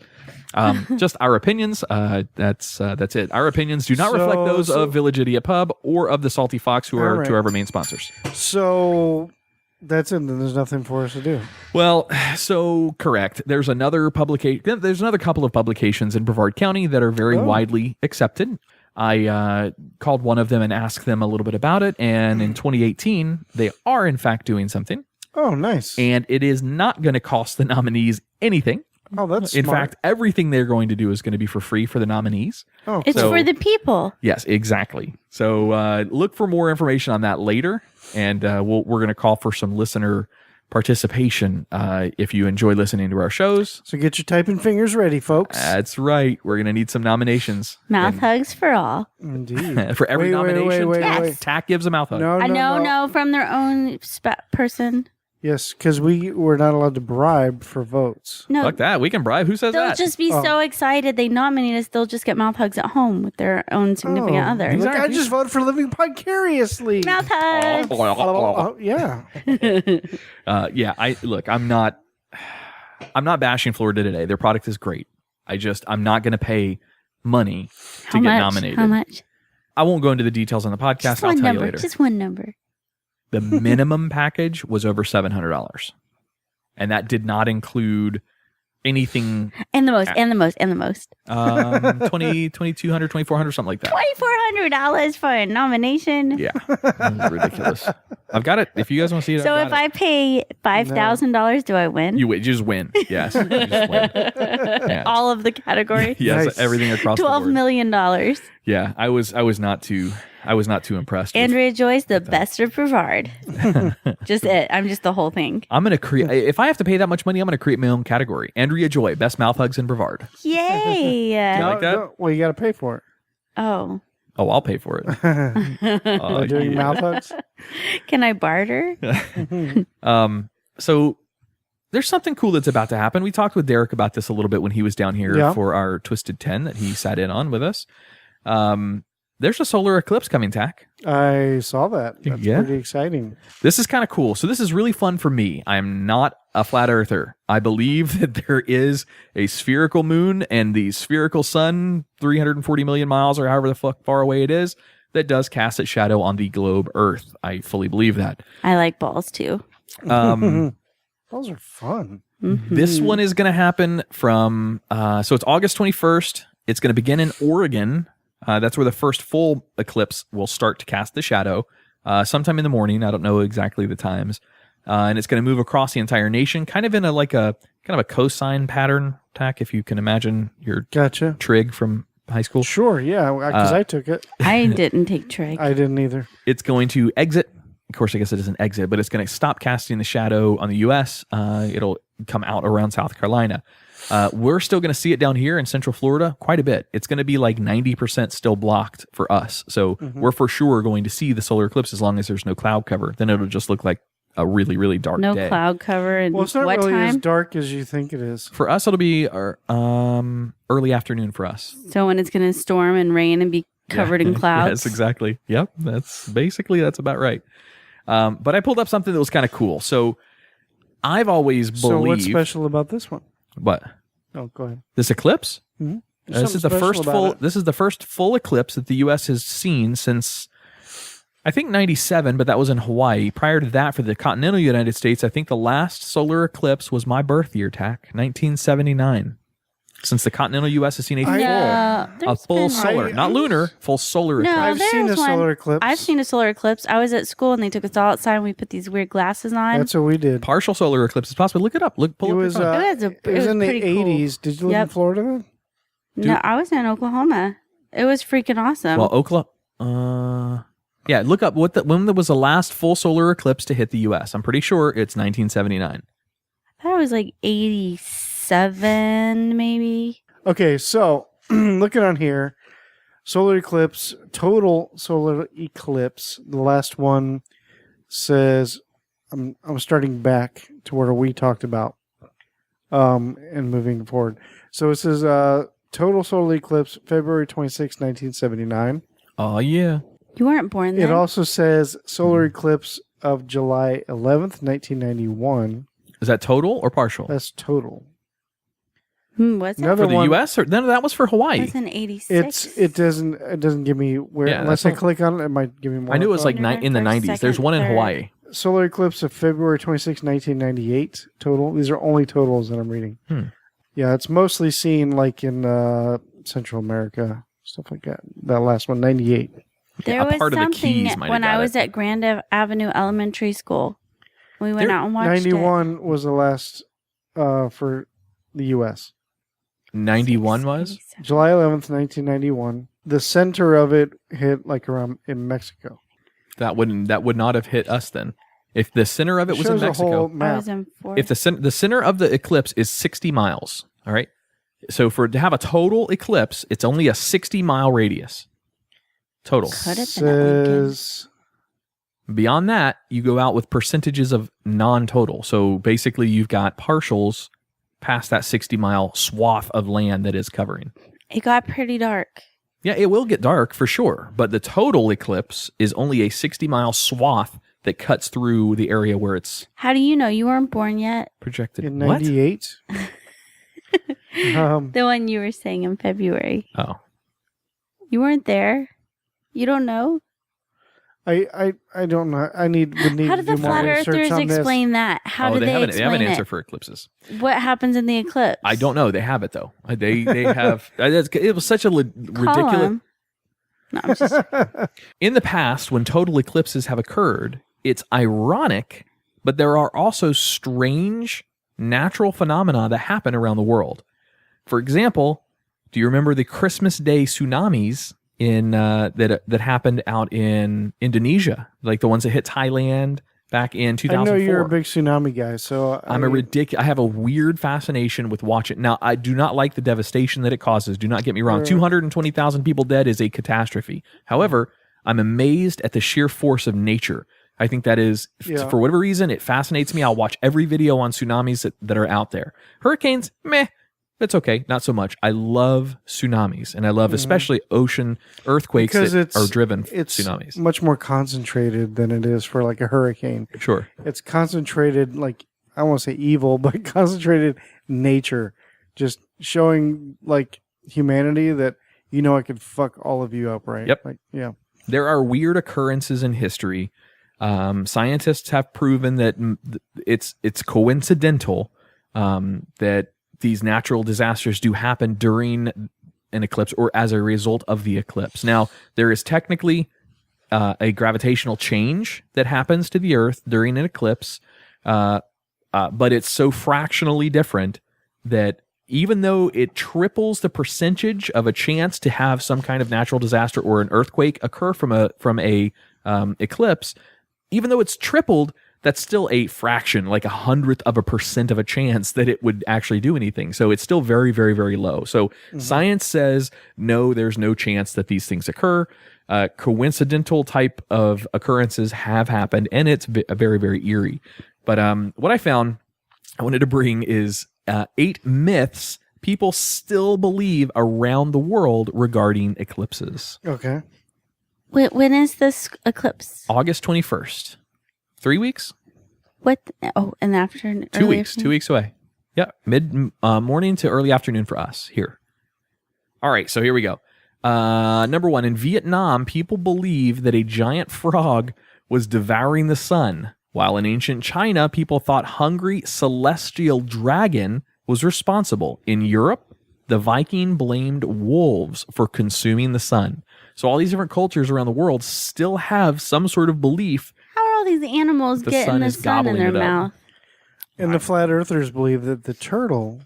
Just our opinions. That's it. Our opinions do not reflect those of Village Idiot Pub or of the Salty Fox, who are two of our main sponsors. So that's it. Then there's nothing for us to do. Well, so correct. There's another publication. There's another couple of publications in Brevard County that are very widely accepted. I called one of them and asked them a little bit about it. And in 2018, they are in fact doing something. Oh, nice. And it is not going to cost the nominees anything. Oh, that's in smart. fact, everything they're going to do is going to be for free for the nominees. Oh, it's for the people. Yes, exactly. So look for more information on that later. And we're going to call for some listener participation if you enjoy listening to our shows. So get your typing fingers ready, folks. That's right. We're going to need some nominations. Mouth hugs for all. Indeed. For every nomination, wait. TAC gives a mouth hug. No, from their own person. Yes, because we were not allowed to bribe for votes. No, Fuck that. We can bribe. Who says they'll that? just be so excited they nominate us. They'll just get mouth hugs at home with their own significant other. Look, I just voted for living Podcariously. Mouth hugs. Yeah. Yeah. I'm not bashing Florida Today. Their product is great. I'm not going to pay money to get nominated. How much? I won't go into the details on the podcast. Just I'll one tell number. you later. Just one number. The minimum package was over $700. And that did not include anything. And the most. 2200, 2400, something like that. $2,400 for a nomination. Yeah. Ridiculous. I've got it. If you guys want to see it. So if I pay $5,000, do I win? You just win. Yes. You just win. Yeah. All of the categories? Yes. Nice. Everything across the board. $12 million. Yeah. I was not too impressed. Andrea Joyce, the best of Brevard. Just it. I'm just the whole thing. I'm going to create, if I have to pay that much money, I'm going to create my own category. Andrea Joy, best mouth hugs in Brevard. Yay. You like that? No, well, you got to pay for it. Oh, I'll pay for it. Doing mouth hugs? can I barter? So there's something cool that's about to happen. We talked with Derek about this a little bit when he was down here for our Twisted 10 that he sat in on with us. There's a solar eclipse coming, Tack. I saw that. That's Yeah. pretty exciting. This is kind of cool. So this is really fun for me. I'm not a flat earther. I believe that there is a spherical moon and the spherical sun, 340 million miles or however the fuck far away it is, that does cast its shadow on the globe Earth. I fully believe that. I like balls too. Those are fun. This one is going to happen from, so it's August 21st. It's going to begin in Oregon. That's where the first full eclipse will start to cast the shadow sometime in the morning. I don't know exactly the times. And it's going to move across the entire nation, kind of in a kind of a cosine pattern, Tack, if you can imagine your trig from high school. Sure, yeah, because I took it. I didn't take trig. I didn't either. It's going to exit. Of course, I guess it doesn't exit, but it's going to stop casting the shadow on the U.S. It'll come out around South Carolina. We're still going to see it down here in Central Florida quite a bit. It's going to be like 90% still blocked for us. So we're for sure going to see the solar eclipse as long as there's no cloud cover. Then it'll just look like a really, really dark day. No cloud cover. And well, it's not what really time? as dark as you think it is. For us, it'll be early afternoon for us. So when it's going to storm and rain and be covered in clouds. Yes, exactly. Yep, that's about right. But I pulled up something that was kind of cool. So I've always believed. So what's special about this one? What? Oh, go ahead. This eclipse? Mm-hmm. This is the first full eclipse that the U.S. has seen since, I think, 97, but that was in Hawaii. Prior to that, for the continental United States, I think the last solar eclipse was my birth year, Tack, 1979. Since the continental U.S. has seen a full solar, not lunar, full solar eclipse. I've seen a solar eclipse. I've seen a solar eclipse. I was at school and they took us all outside and we put these weird glasses on. That's what we did. Partial solar eclipse is possible. Look it up. Pull It up was, your phone. it was in the pretty cool. 80s. Did you live in Florida then? No, I was in Oklahoma. It was freaking awesome. Well, Oklahoma. Yeah, look up when there was the last full solar eclipse to hit the U.S. I'm pretty sure it's 1979. I thought it was like 87, maybe. Okay, so looking on here, total solar eclipse. The last one says, I'm starting back to where we talked about, and moving forward. So it says total solar eclipse, February 26, 1979. Oh yeah. You weren't born then. It also says solar eclipse of July 11th, 1991. Is that total or partial? That's total. What's that? Another For the one, U.S. or no, that was for Hawaii. That's in 86. It doesn't give me where, Yeah, unless that's I click on it, it might give me more. I knew it was like November in the 1st, 90s. There's 2nd, one in 3rd. Hawaii. Solar eclipse of February 26, 1998 total. These are only totals that I'm reading. Yeah, it's mostly seen like in Central America, stuff like that. That last one, 98. There A was part of the something Keys might have when got I was it. at Grand Avenue Elementary School. We went out and watched 91 was the last for the U.S. 91 was? 87. July 11th, 1991. The center of it hit like around in Mexico. That would not have hit us then. If the center of it was in shows a whole Mexico, I map. was in 4th. if the center of the eclipse is 60 miles, all right? So to have a total eclipse, it's only a 60-mile radius. Total. Could have been at Lincoln. Says Beyond that, you go out with percentages of non-total. So basically, you've got partials past that 60-mile swath of land that is covering. It got pretty dark. Yeah, it will get dark for sure, but the total eclipse is only a 60-mile swath that cuts through the area where it's How do you know? You weren't born yet. projected. in What? 98. The one you were saying in February. Oh, You weren't there. You don't know. I don't know. Would need How to did do the more flat research earthers on this. explain that? How did they have explain an answer it? for eclipses. What happens in the eclipse? I don't know. They have it though. They have. It was such a Call ridiculous. 'em. No, I'm just In the past, when total eclipses have occurred, it's ironic, but there are also strange natural phenomena that happen around the world. For example, do you remember the Christmas Day tsunamis in that happened out in Indonesia, like the ones that hit Thailand back in 2004? I know you're a big tsunami guy, so I have a weird fascination with watching. Now, I do not like the devastation that it causes. Do not get me wrong. 220,000 people dead is a catastrophe. However, I'm amazed at the sheer force of nature. I think that is, for whatever reason, it fascinates me. I'll watch every video on tsunamis that are out there. Hurricanes, meh. It's okay, not so much. I love tsunamis, and I love especially ocean earthquakes because that are driven it's tsunamis. much more concentrated than it is for like a hurricane. Sure. It's concentrated, like, I won't say evil, but concentrated nature, just showing like humanity that I could fuck all of you up, right? Yep. Like, yeah. There are weird occurrences in history. Scientists have proven that it's coincidental that these natural disasters do happen during an eclipse or as a result of the eclipse. Now, there is technically a gravitational change that happens to the Earth during an eclipse, but it's so fractionally different that even though it triples the percentage of a chance to have some kind of natural disaster or an earthquake occur from a eclipse, even though it's tripled, that's still a fraction, like 1/100% of a chance that it would actually do anything. So it's still very, very, very low. So science says, no, there's no chance that these things occur. Coincidental type of occurrences have happened, and it's very, very eerie. But what I found I wanted to bring is 8 myths people still believe around the world regarding eclipses. Okay. When is this eclipse? August 21st. 3 weeks? What? Oh, in the afternoon. 2 weeks. 2 weeks away. Yeah. Morning to early afternoon for us here. All right. So here we go. Number 1, in Vietnam, people believe that a giant frog was devouring the sun, while in ancient China, people thought hungry celestial dragon was responsible. In Europe, the Viking blamed wolves for consuming the sun. So all these different cultures around the world still have some sort of belief. How are all these animals The getting sun the is sun in gobbling their it up. mouth? And the flat earthers believe that the turtle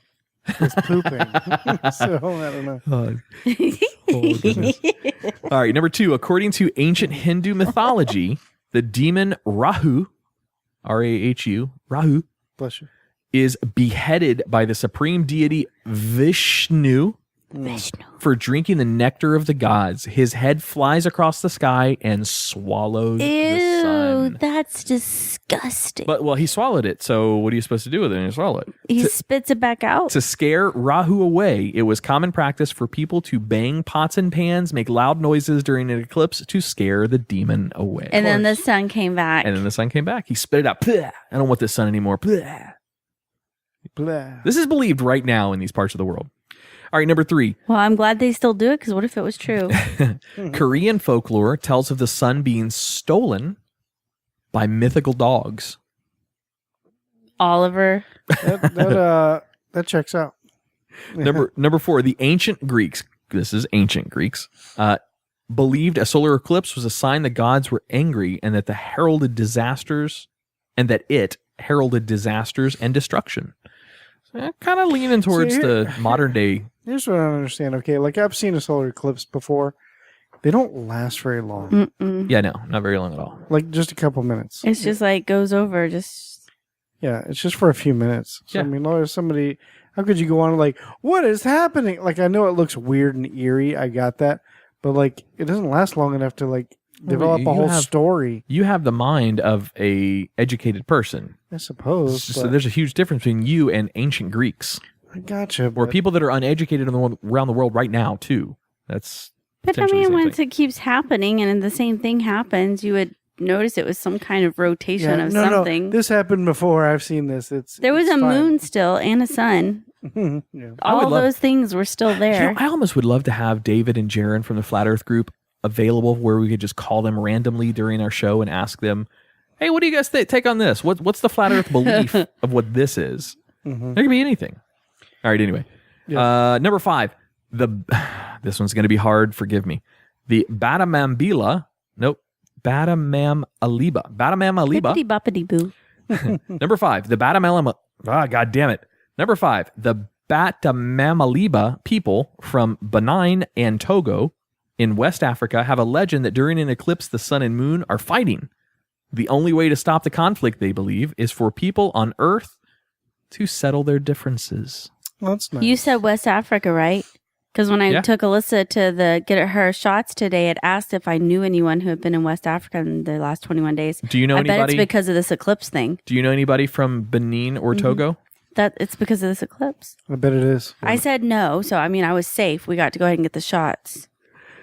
is pooping. So I don't know. Oh, goodness. All right, number 2, according to ancient Hindu mythology, the demon Rahu, R-A-H-U, Rahu, Bless you. is beheaded by the supreme deity Vishnu for drinking the nectar of the gods. His head flies across the sky and swallows the Ew, sun. that's disgusting. But, well, he swallowed it, so what are you supposed to do with it when you swallow it? He spits it back out. To scare Rahu away, it was common practice for people to bang pots and pans, make loud noises during an eclipse to scare the demon away. And then the sun came back. And then the sun came back. He spit it out. Bleh. I don't want this sun anymore. Bleh. Blah. This is believed right now in these parts of the world. All right, number 3. Well, I'm glad they still do it, because what if it was true? Korean folklore tells of the sun being stolen by mythical dogs. Oliver. That checks out. Number 4, the ancient Greeks, this is ancient Greeks, believed a solar eclipse was a sign the gods were angry and that it heralded disasters and destruction. So kind of leaning towards the modern day. Here's what I don't understand. Okay, like I've seen a solar eclipse before. They don't last very long. Mm-mm. Yeah, no, not very long at all. Like just a couple minutes. It's just like goes over. Just Yeah, it's just for a few minutes. So Yeah. I mean, there's somebody. How could you go on like, what is happening? Like I know it looks weird and eerie. I got that, but like it doesn't last long enough to like develop a whole story. You have the mind of a educated person. I suppose. So but there's a huge difference between you and ancient Greeks, I gotcha. or but- people that are uneducated around the world right now too. That's But I potentially the mean, same once thing. it keeps happening and the same thing happens, you would notice it was some kind of rotation of no, something. this happened before. I've seen this. There was it's a fine. moon still and a sun. Yeah. I would All love- those things were still there. I almost would love to have David and Jaron from the Flat Earth group available where we could just call them randomly during our show and ask them, hey, what do you guys take on this? What's the Flat Earth belief of what this is? Mhm. There could be anything. All right, anyway. Number 5. This one's going to be hard. Forgive me. The Badamam Aliba. Bippity boppity boo. Number 5. The Badamam. God damn it. Number 5. The Batamamaliba people from Benin and Togo in West Africa have a legend that during an eclipse, the sun and moon are fighting. The only way to stop the conflict, they believe, is for people on Earth to settle their differences. Well, that's nice. You said West Africa, right? Because when I took Alyssa to get her shots today, it asked if I knew anyone who had been in West Africa in the last 21 days. Do you know I bet anybody? it's because of this eclipse thing. Do you know anybody from Benin or Togo? That it's because of this eclipse. I bet it is. I said no, so I mean I was safe. We got to go ahead and get the shots.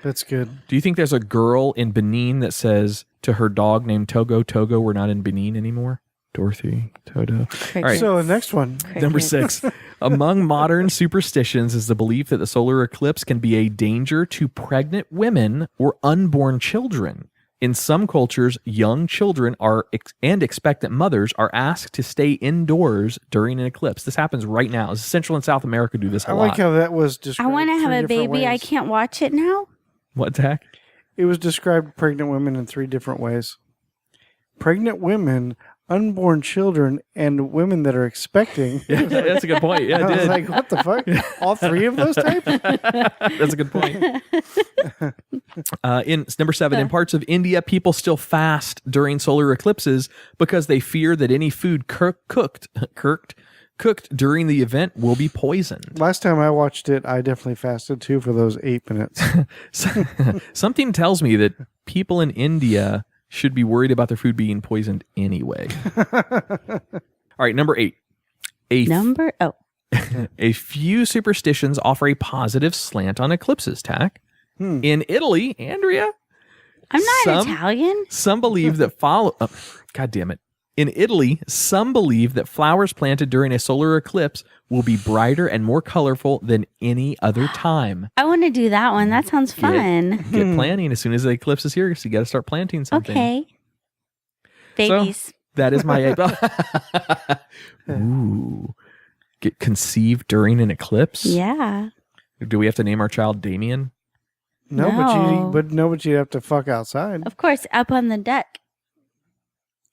That's good. Do you think there's a girl in Benin that says to her dog named Togo, Togo, we're not in Benin anymore? Dorothy, Toto. All right. So the next one. Number 6. Among modern superstitions is the belief that the solar eclipse can be a danger to pregnant women or unborn children. In some cultures, young children and expectant mothers are asked to stay indoors during an eclipse. This happens right now. Central and South America do this a I lot. like how that was described. I want to have 3 a different baby. I ways. can't watch it now. What, Zach? It was described pregnant women in 3 different ways. Pregnant women, unborn children, and women that are expecting. Yeah, that's a good point. Yeah, I it was did. like, what the fuck? All 3 of those types? That's a good point. In number 7, in parts of India, people still fast during solar eclipses because they fear that any food cooked during the event will be poisoned. Last time I watched it, I definitely fasted too for those 8 minutes. Something tells me that people in India should be worried about their food being poisoned anyway. All right, number 8. A few superstitions offer a positive slant on eclipses, Tack. In Italy, Andrea. I'm not Italian. Some believe that God damn it. In Italy, some believe that flowers planted during a solar eclipse will be brighter and more colorful than any other time. I want to do that one. That sounds fun. Get planting as soon as the eclipse is here. So you got to start planting something. Okay. Babies. So, that is my... Ooh. Get conceived during an eclipse? Yeah. Do we have to name our child Damien? No, but you'd have to fuck outside. Of course, up on the deck.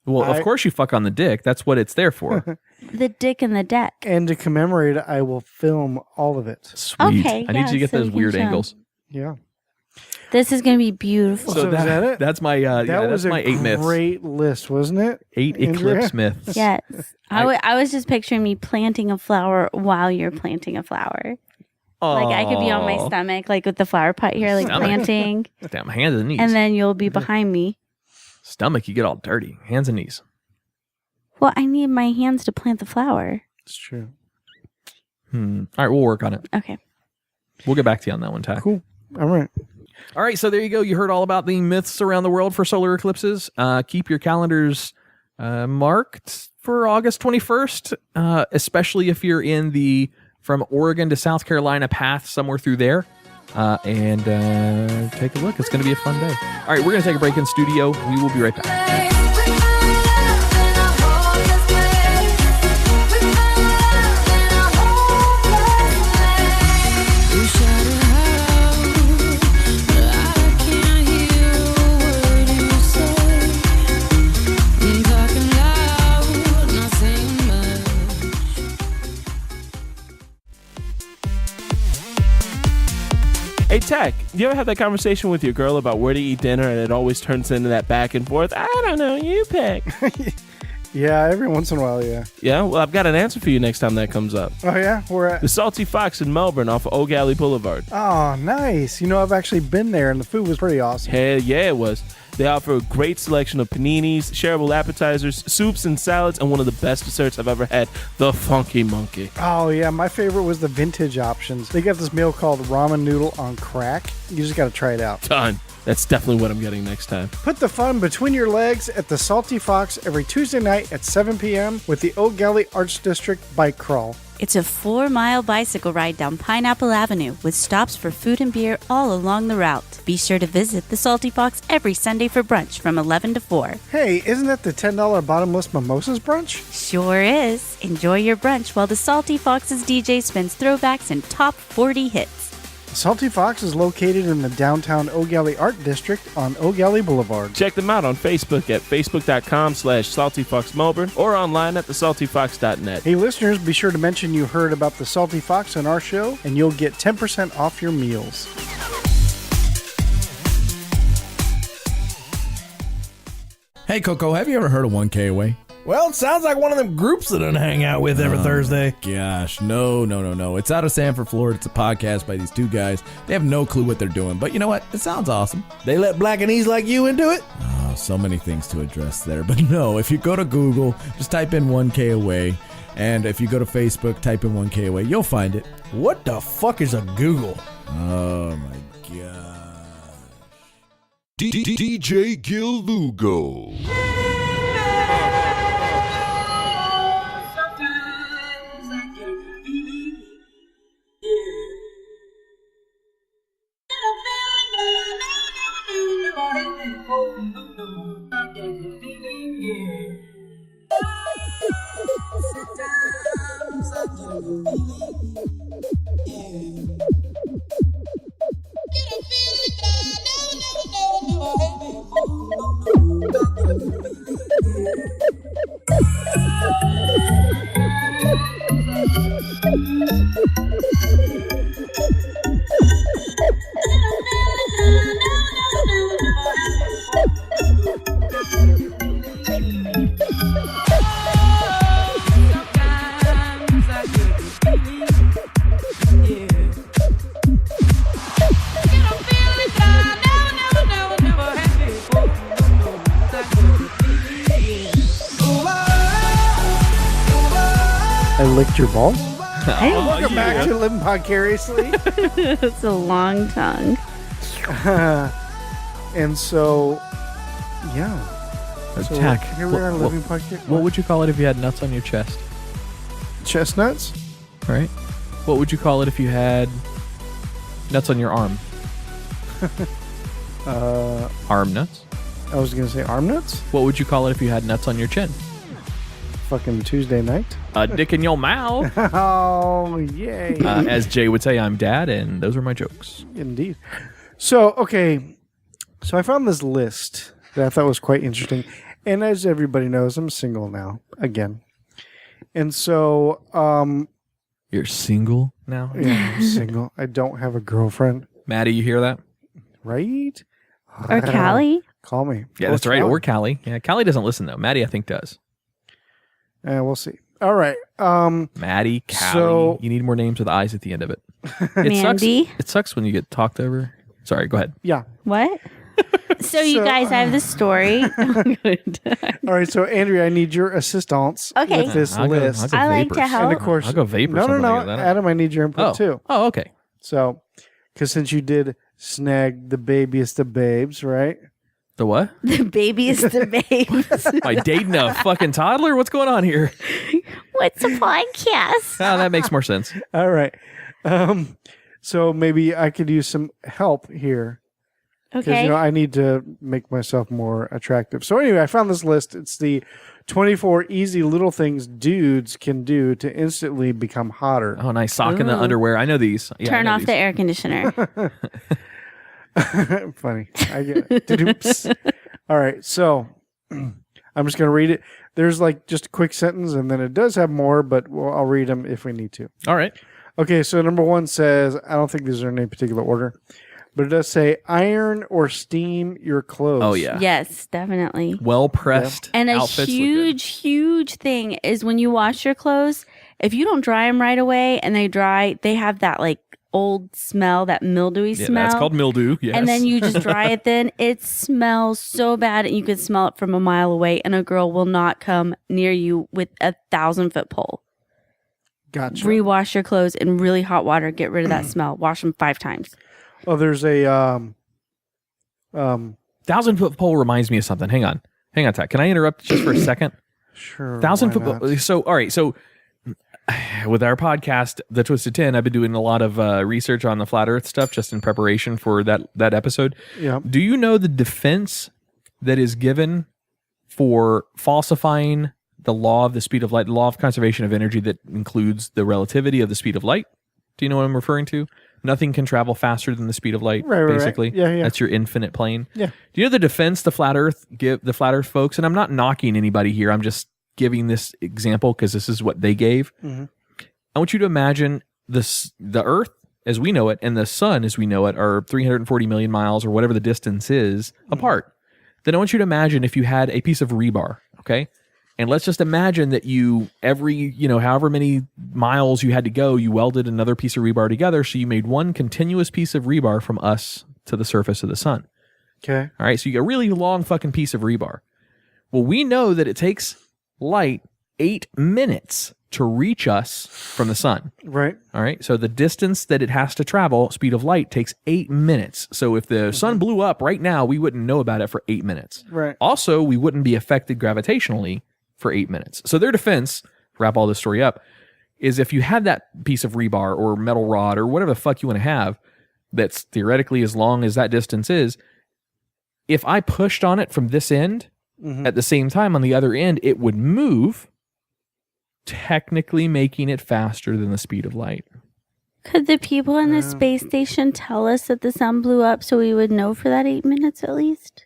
Well, of course you fuck on the dick. That's what it's there for. The dick and the deck. And to commemorate it, I will film all of it. Sweet. Okay, I need you to get so those we can weird show. angles. Yeah. This is going to be beautiful. So is that it? That's my That was my 8 myths. great list, wasn't it? 8 Andrea? eclipse myths. Yes. I was just picturing me planting a flower while you're planting a flower. Like I could be on my stomach, like with the flower pot here, like Stomach. planting. Damn, hands and knees. And then you'll be behind me. Stomach, you get all dirty. Hands and knees. Well, I need my hands to plant the flower. It's true. All right, we'll work on it. Okay. We'll get back to you on that one, Ty. Cool. All right. All right, so there you go. You heard all about the myths around the world for solar eclipses. Keep your calendars marked for August 21st, especially if you're in the from Oregon to South Carolina path, somewhere through there. And take a look. It's going to be a fun day. All right, we're going to take a break in studio. We will be right back. Hey, Tech, you ever have that conversation with your girl about where to eat dinner and it always turns into that back and forth? I don't know, you pick. Yeah, every once in a while, yeah. Yeah, well, I've got an answer for you next time that comes up. Oh, yeah? Where at? The Salty Fox in Melbourne off of Old Galley Boulevard. Oh, nice. You know, I've actually been there, and the food was pretty awesome. Hell yeah, it was. They offer a great selection of paninis, shareable appetizers, soups, and salads, and one of the best desserts I've ever had, the Funky Monkey. Oh, yeah. My favorite was the vintage options. They got this meal called ramen noodle on crack. You just got to try it out. Done. That's definitely what I'm getting next time. Put the fun between your legs at the Salty Fox every Tuesday night at 7 p.m. with the Old Galley Arts District Bike Crawl. It's a 4-mile bicycle ride down Pineapple Avenue with stops for food and beer all along the route. Be sure to visit the Salty Fox every Sunday for brunch from 11 to 4. Hey, isn't that the $10 bottomless mimosas brunch? Sure is. Enjoy your brunch while the Salty Fox's DJ spins throwbacks and top 40 hits. Salty Fox is located in the downtown Old Galley Art District on Old Galley Boulevard. Check them out on Facebook at facebook.com/saltyfoxmelbourne or online at thesaltyfox.net. Hey listeners, be sure to mention you heard about the Salty Fox on our show and you'll get 10% off your meals. Hey Coco, have you ever heard of 1K Away? Well, it sounds like one of them groups that I hang out with every Thursday. Gosh, no. It's out of Sanford, Florida. It's a podcast by these two guys. They have no clue what they're doing, but you know what? It sounds awesome. They let black and ease like you into it? Oh, so many things to address there. But no, if you go to Google, just type in 1K Away. And if you go to Facebook, type in 1K Away. You'll find it. What the fuck is a Google? Oh, my God. DJ Gil Lugo. I licked your balls? Welcome back to Living Podcariously. It's a long tongue. And so, yeah. So Tack. here we are, Living Podcast. What would you call it if you had nuts on your chest? Chestnuts? Right. What would you call it if you had nuts on your arm? Arm nuts. I was going to say arm nuts? What would you call it if you had nuts on your chin? Fucking Tuesday night. A dick in your mouth. Oh, yay. As Jay would say, I'm dad, and those are my jokes. Indeed. So, okay. So I found this list that I thought was quite interesting. And as everybody knows, I'm single now, again. And so... You're single now? Yeah, I'm single. I don't have a girlfriend. Maddie, you hear that? Right? Or Callie? Call me. Yeah, that's right. Or Callie. Yeah, Callie doesn't listen, though. Maddie, I think, does. We'll see. All right. Maddie, Callie. So- You need more names with eyes at the end of it. Mandy? It sucks when you get talked over. Sorry, go ahead. Yeah. What? So you guys, I have this story. All right. So, Andrea, I need your assistance Okay. with this I'll go list. I like vapors. to help. And of course, I'll go vapor. No, something like that. Adam, I need your input too. Oh, okay. So, because since you did snag the babiest of babes, right? The what? The baby is the babes. Am I dating a fucking toddler? What's going on here? What's a podcast? Ah, that makes more sense. All right. So maybe I could use some help here. Because, Okay. I need to make myself more attractive. So anyway, I found this list. It's the 24 easy little things dudes can do to instantly become hotter. Oh, nice. Sock in the underwear. I know these. Yeah, Turn I know off these. the air conditioner. Funny. I get it. Oops. All right. So I'm just going to read it. There's like just a quick sentence, and then it does have more, but I'll read them if we need to. All right. Okay. So number one says, I don't think these are in any particular order, but it does say iron or steam your clothes. Oh, yeah. Yes, definitely. Well pressed. And a outfits look good. huge thing is when you wash your clothes, if you don't dry them right away and they dry, they have that like old smell, that mildewy Yeah, smell. that's called mildew. Yes. And then you just dry it then. It smells so bad and you can smell it from a mile away and a girl will not come near you with a 1,000-foot pole. Gotcha. Rewash your clothes in really hot water. Get rid of that smell. Wash them 5 times. Oh, there's a 1,000-foot pole reminds me of something. Hang on, Tack. Can I interrupt just for a second? Sure. 1,000-foot why not? pole. So, all right. So, with our podcast, The Twisted 10, I've been doing a lot of research on the flat Earth stuff just in preparation for that episode. Yeah. Do you know the defense that is given for falsifying the law of the speed of light, the law of conservation of energy that includes the relativity of the speed of light? Do you know what I'm referring to? Nothing can travel faster than the speed of light, Right. basically. Yeah. That's your infinite plane. Yeah. Do you know the defense the flat Earth folks? And I'm not knocking anybody here. I'm just giving this example because this is what they gave. Mm-hmm. I want you to imagine the Earth as we know it and the sun as we know it are 340 million miles or whatever the distance is apart. Then I want you to imagine if you had a piece of rebar, okay? And let's just imagine that you, however many miles you had to go, you welded another piece of rebar together. So you made one continuous piece of rebar from us to the surface of the sun. Okay. All right. So you got a really long fucking piece of rebar. Well, we know that it takes light 8 minutes to reach us from the sun. Right. All right. So the distance that it has to travel, speed of light, takes 8 minutes. So if the sun blew up right now, we wouldn't know about it for 8 minutes. Right. Also, we wouldn't be affected gravitationally for 8 minutes. So their defense, wrap all this story up, is if you had that piece of rebar or metal rod or whatever the fuck you want to have that's theoretically as long as that distance is, if I pushed on it from this end, at the same time on the other end, it would move, technically making it faster than the speed of light. Could the people in the space station tell us that the sun blew up so we would know for that 8 minutes at least?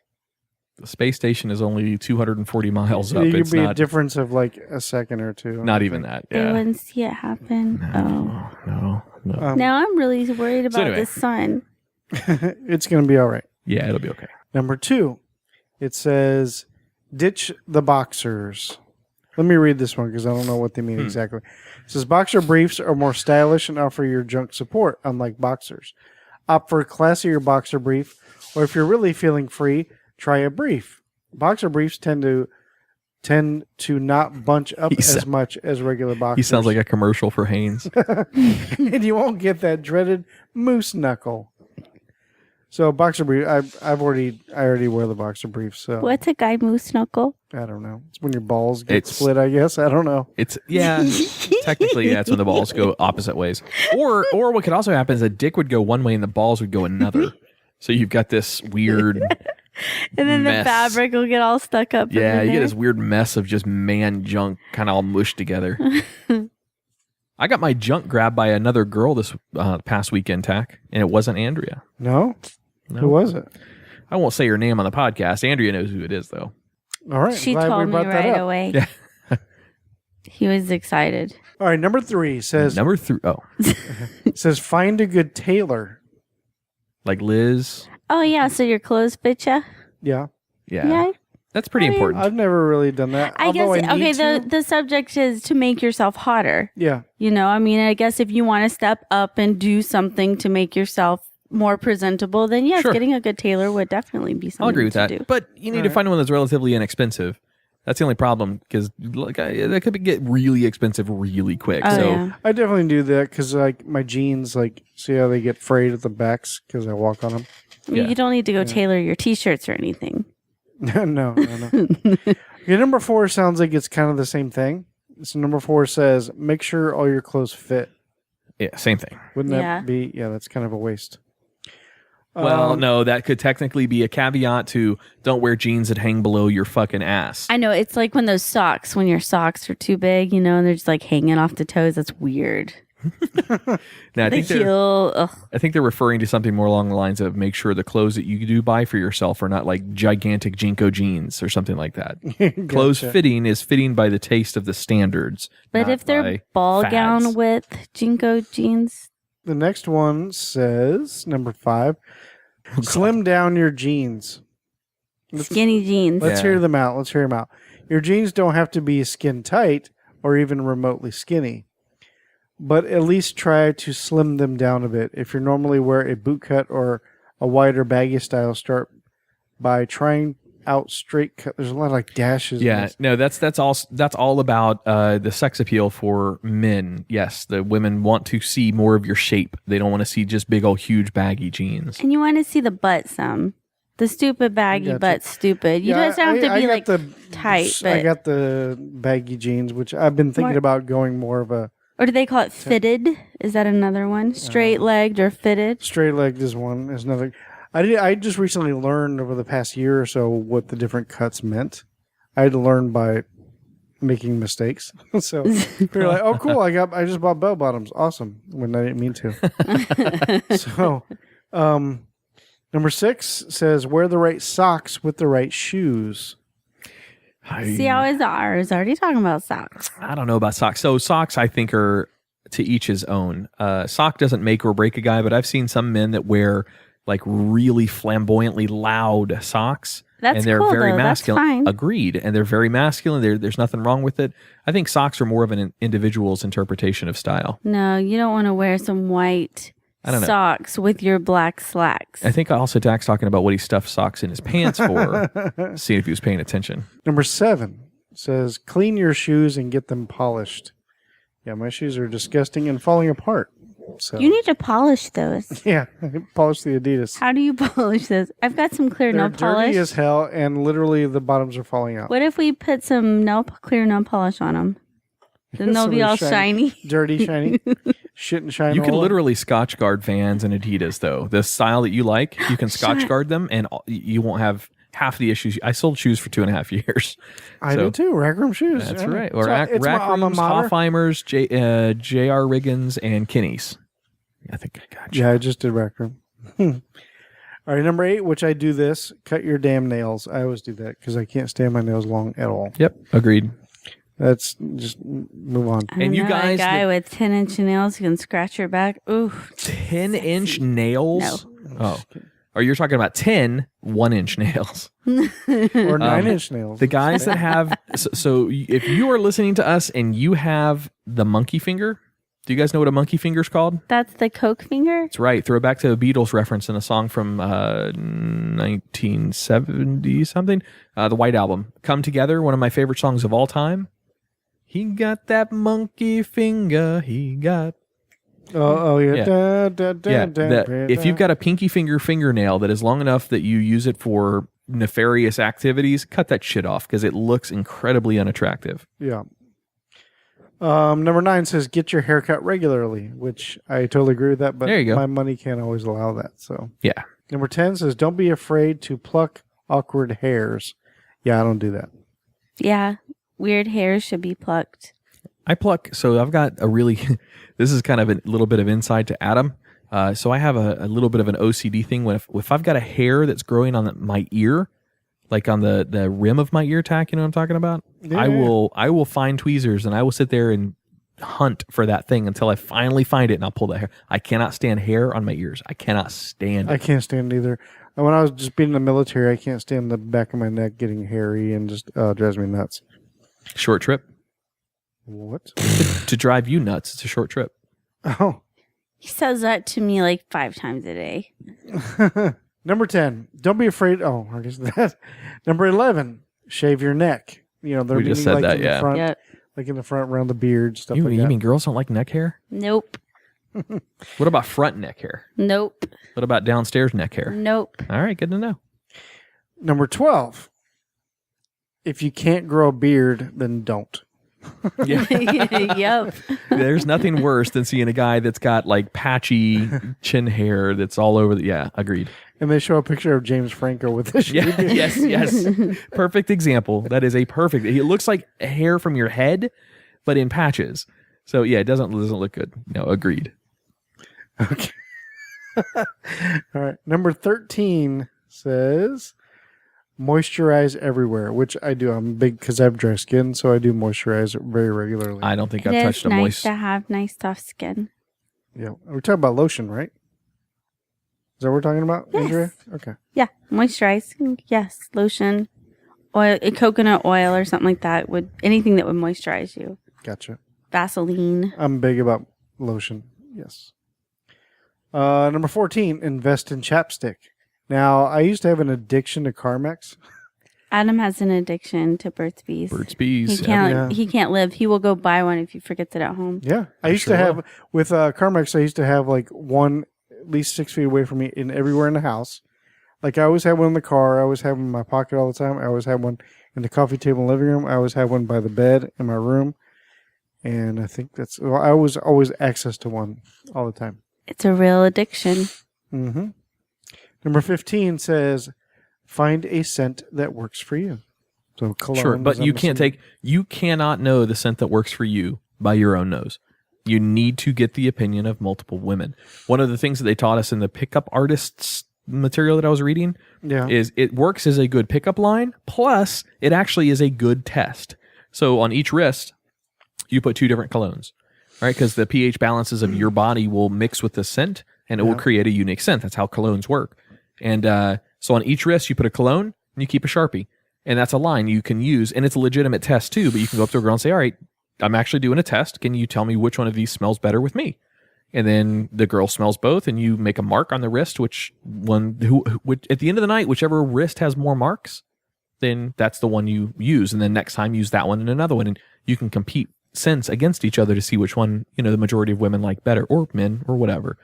The space station is only 240 miles up. It It's could be a not, difference of like a second or two. not even that. They Yeah. wouldn't see it happen. No. Now I'm really worried about anyway. the sun. It's going to be all right. Yeah, it'll be okay. Number 2, it says, ditch the boxers. Let me read this one because I don't know what they mean exactly. It says, boxer briefs are more stylish and offer your junk support, unlike boxers. Opt for a classier boxer brief, or if you're really feeling free, try a brief. Boxer briefs tend to tend to not bunch up as much as regular boxers. He sounds like a commercial for Hanes. And you won't get that dreaded moose knuckle. So boxer brief, I already wear the boxer briefs. So What's a guy moose knuckle? I don't know. It's when your balls get split, I guess. I don't know. Technically that's when the balls go opposite ways. Or what could also happen is a dick would go one way and the balls would go another. So you've got this weird And then mess. the fabric will get all stuck up. Yeah, in you get there. this weird mess of just man junk kind of all mushed together. I got my junk grabbed by another girl this past weekend, Tack, and it wasn't Andrea. No? Who was it? I won't say her name on the podcast. Andrea knows who it is, though. All right. She glad we told me brought that right up. away. Yeah. He was excited. All right, number 3 says says find a good tailor. Like Liz. Oh, yeah. So your clothes fit ya? Yeah. Yeah. That's pretty important. I've never really done that. I guess, although okay, need to. the subject is to make yourself hotter. Yeah. You know, I mean, I guess if you want to step up and do something to make yourself more presentable, then yes, Sure. getting a good tailor would definitely be something I'll agree with to that. do. But you need to find one that's relatively inexpensive. That's the only problem because that could get really expensive really quick. Oh, so yeah. I definitely do that because like my jeans, like see how they get frayed at the backs because I walk on them. You don't need to go tailor your t-shirts or anything. no. Okay, number 4 sounds like it's kind of the same thing. So number 4 says make sure all your clothes fit. yeah, same thing. Wouldn't Yeah. that be? Yeah, that's kind of a waste. Well, no, that could technically be a caveat to don't wear jeans that hang below your fucking ass. I know, it's like when those socks, when your socks are too big, you know, and they're just like hanging off the toes. That's weird. Now, I The think they're heel, ugh. I think they're referring to something more along the lines of make sure the clothes that you do buy for yourself are not like gigantic Jinko jeans or something like that. Clothes fitting is fitting by the taste of the standards. But not if they're by ball fads. gown width Jinko jeans, The next one says number 5, slim down your jeans. skinny jeans. Let's Yeah. hear them out. Let's hear them out. Your jeans don't have to be skin tight or even remotely skinny, but at least try to slim them down a bit. If you normally wear a boot cut or a wider baggy style, start by trying out straight cut. There's a lot of like dashes. in Yeah, this. no, that's all about the sex appeal for men. Yes, the women want to see more of your shape. They don't want to see just big old huge baggy jeans. And you want to see the butt some. The stupid baggy Gotcha. butt stupid. You just don't have to I be got like the, tight, I but got the baggy jeans, which I've been thinking More- about going more of a or do they call it fitted? Is that another one? Straight legged or fitted? straight legged is one. Is another. I just recently learned over the past year or so what the different cuts meant. I had to learn by making mistakes. So you're like, oh, cool! I just bought bell bottoms. Awesome. When I didn't mean to. So, number 6 says wear the right socks with the right shoes. See how is ours? Already talking about socks. I don't know about socks. So socks, I think, are to each his own. Sock doesn't make or break a guy, but I've seen some men that wear like really flamboyantly loud socks. That's and they're cool, very though. That's masculine. fine. Agreed. And they're very masculine. There's nothing wrong with it. I think socks are more of an individual's interpretation of style. No, you don't want to wear some white I don't know. socks with your black slacks. I think also Dak's talking about what he stuffed socks in his pants for. See if he was paying attention. Number 7 says clean your shoes and get them polished. Yeah, my shoes are disgusting and falling apart. So You need to polish those. yeah, polish the Adidas. How do you polish those? I've got some clear They're nail polish. dirty as hell, and literally the bottoms are falling out. What if we put some clear nail polish on them? Then they'll be Some all shiny. dirty, shiny, shit and shine. You can all over. literally Scotch guard Vans and Adidas, though. The style that you like, you can Scotch guard them, and you won't have half the issues. I sold shoes for 2.5 years. I So- did too. Rack Room shoes. That's Yeah. right. Or So Rack it's my alma Rooms, mater. Hoffheimers, J.R. Riggins, and Kinney's. I think I got you. Yeah, I just did Rack Room. All right, number 8, which I do this: cut your damn nails. I always do that because I can't stand my nails long at all. Yep, agreed. That's just move on. I And you know guys a guy that- with 10-inch nails who can scratch your back. Ooh, 10-inch nails? Oh. Or you're talking about 10 1-inch nails. Or 9-inch nails. The guys that have... So if you are listening to us and you have the monkey finger, Do you guys know what a monkey finger's called? That's the Coke finger? That's right. Throwback to a Beatles reference in a song from 1970 something. The White Album. Come Together, one of my favorite songs of all time. He got that monkey finger. He got. Oh yeah. Yeah. If you've got a pinky fingernail that is long enough that you use it for nefarious activities, cut that shit off because it looks incredibly unattractive. Yeah. Number 9 says get your hair cut regularly, which I totally agree with that, but There you go. my money can't always allow that. So Yeah. number 10 says don't be afraid to pluck awkward hairs. Yeah, I don't do that. Yeah. Weird hairs should be plucked. I pluck. So I've got a really, this is kind of a little bit of insight to Adam. So I have a little bit of an OCD thing. If I've got a hair that's growing on my ear, like on the rim of my ear tack, you know what I'm talking about? Yeah. I will find tweezers and I will sit there and hunt for that thing until I finally find it and I'll pull that hair. I cannot stand hair on my ears. I cannot stand it. I can't stand it either. And when I was just being in the military, I can't stand the back of my neck getting hairy and just drives me nuts. Short trip. What? To drive you nuts, it's a short trip. Oh. He says that to me like 5 times a day. Number 10, don't be afraid. Oh, I guess that. Number 11, shave your neck. You know, they're We just meaning said like that, in yeah. the front, Yep. like in the front around the beard, stuff You like that. mean girls don't like neck hair? Nope. What about front neck hair? Nope. What about downstairs neck hair? Nope. All right, good to know. Number 12, if you can't grow a beard, then don't. Yep. There's nothing worse than seeing a guy that's got like patchy chin hair that's all over the. Yeah, agreed. And they show a picture of James Franco with this. Yeah, yes. Perfect example. That is a perfect. It looks like hair from your head, but in patches. So yeah, it doesn't look good. No, agreed. Okay. All right. Number 13 says moisturize everywhere, which I do. I'm big because I have dry skin, so I do moisturize very regularly. I don't think It I've is touched a nice moist. to have nice soft skin. Yeah. We're talking about lotion, right? Is that what we're talking about, Yes. Andrea? Okay. Yeah, moisturize. Yes, lotion, oil, coconut oil, or something like that. Anything that would moisturize you. Gotcha. Vaseline. I'm big about lotion. Yes. Number 14, invest in chapstick. Now, I used to have an addiction to Carmex. Adam has an addiction to Burt's Bees. Burt's Bees. He can't. Yeah. He can't live. He will go buy one if he forgets it at home. Yeah. I used sure to have, with Carmex, I used to have like one at least 6 feet away from me in everywhere in the house. Like I always had one in the car. I always have one in my pocket all the time. I always had one in the coffee table in the living room. I always had one by the bed in my room. And I think I was always access to one all the time. It's a real addiction. Mm-hmm. Number 15 says, find a scent that works for you. So cologne. Sure, but is, you I'm can't assuming- you cannot know the scent that works for you by your own nose. You need to get the opinion of multiple women. One of the things that they taught us in the pickup artists material that I was reading is it works as a good pickup line, plus it actually is a good test. So on each wrist, you put 2 different colognes, right? Because the pH balances of your body will mix with the scent, and it will create a unique scent. That's how colognes work. And so on each wrist, you put a cologne, and you keep a Sharpie. And that's a line you can use, and it's a legitimate test too, but you can go up to a girl and say, all right, I'm actually doing a test. Can you tell me which one of these smells better with me? And then the girl smells both, and you make a mark on the wrist, which at the end of the night, whichever wrist has more marks, then that's the one you use. And then next time, use that one and another one. And you can compete scents against each other to see which one, the majority of women like better, or men, or whatever.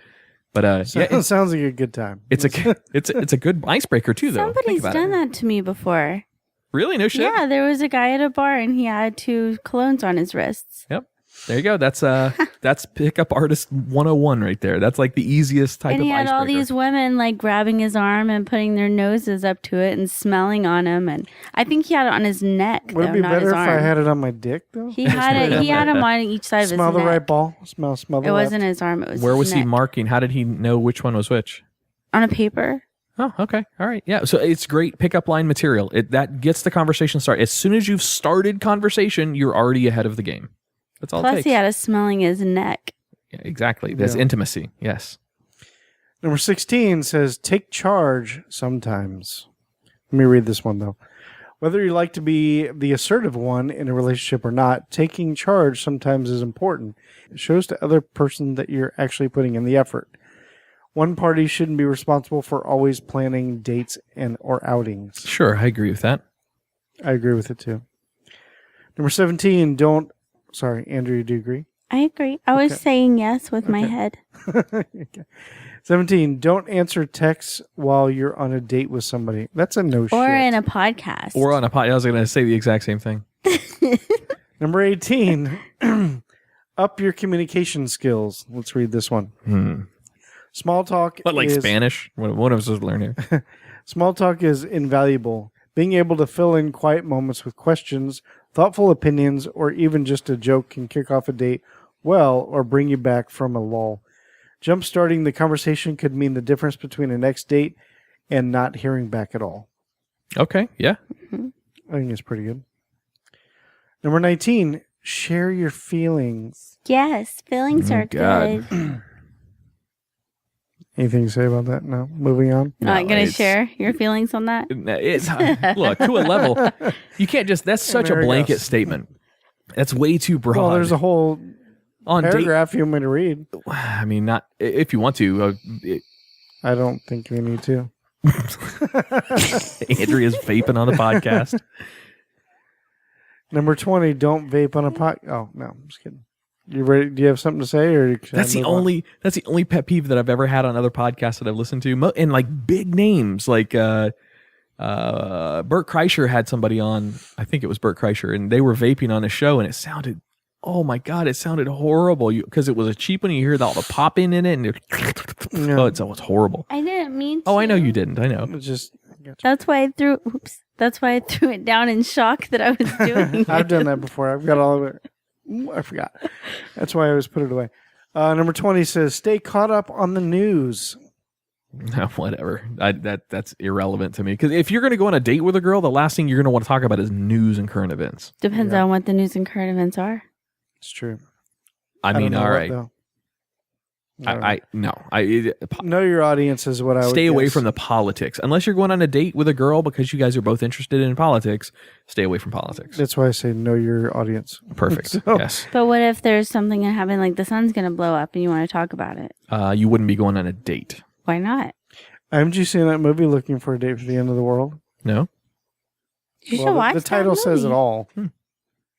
But it sounds like a good time. It's a good icebreaker too, though. Somebody's done that to me before. Really? No shit? Yeah, there was a guy at a bar and he had 2 colognes on his wrists. Yep. There you go. That's pickup artist 101 right there. That's like the easiest type of And he had icebreaker. all these women like grabbing his arm and putting their noses up to it and smelling on him. And I think he had it on his neck. Would it be not better his if arm. I had it on my dick, though? He had it. He had him on each side of his Smell the neck. right ball. Smell the It left. wasn't his arm. It was. Where his was he neck. marking? How did he know which one was which? On a paper. Oh, okay. All right. Yeah. So it's great pickup line material. That gets the conversation started. As soon as you've started conversation, you're already ahead of the game. That's all it Plus, takes. he had us smelling his neck. Yeah, exactly. There's Yeah. intimacy. Yes. Number 16 says, take charge sometimes. Let me read this one, though. Whether you like to be the assertive one in a relationship or not, taking charge sometimes is important. It shows to other person that you're actually putting in the effort. One party shouldn't be responsible for always planning dates or outings. Sure, I agree with that. I agree with it too. Number 17, sorry, Andrew, do you agree? I agree. I was saying yes with my head. Okay. 17, don't answer texts while you're on a date with somebody. That's a no shit. Or in a podcast. Or on a podcast. I was going to say the exact same thing. Number 18, up your communication skills. Let's read this one. Small talk What, like is, Spanish? What am I supposed to learn here? Small talk is invaluable. Being able to fill in quiet moments with questions, thoughtful opinions, or even just a joke can kick off a date well or bring you back from a lull. Jump-starting the conversation could mean the difference between a next date and not hearing back at all. Okay, yeah. I think it's pretty good. Number 19, share your feelings. Yes, feelings are God. good. Anything to say about that? No? Moving on? Not going to it's- share your feelings on that? It's look, to a level, you can't just, that's such There a we go. blanket statement. That's way too broad. Well, there's a whole on paragraph you want me to read. date. I mean, not if you want to. I don't think we need to. Andrea's vaping on the podcast. Number 20, don't vape on a pot. Oh, no, I'm just kidding. You ready? Do you have something to say? Or should I That's the move on? only pet peeve that I've ever had on other podcasts that I've listened to, and like big names like Bert Kreischer had somebody on. I think it was Bert Kreischer, and they were vaping on a show, and it sounded, oh my god, it sounded horrible. Because it was a cheap one. You hear all the popping in it, and it's horrible. I didn't mean to. Oh, I know you didn't. I know. It's just, That's why I threw. Oops. That's why I threw it down in shock that I was doing. I've done that before. I've got all of it. Ooh, I forgot. That's why I always put it away. Number 20 says, stay caught up on the news. Whatever. That's irrelevant to me. Because if you're going to go on a date with a girl, the last thing you're going to want to talk about is news and current events. Depends on what the news and current events are. It's true. I don't mean, know all what, right. though. No. Know your audience is what I would Stay away guess. from the politics. Unless you're going on a date with a girl because you guys are both interested in politics, stay away from politics. That's why I say know your audience. Perfect. So- Yes. But what if there's something that happened, like the sun's going to blow up and you want to talk about it? You wouldn't be going on a date. Why not? Haven't you seen that movie, Looking for a Date for the End of the World? No? You should Well, watch the that title says it movie. all.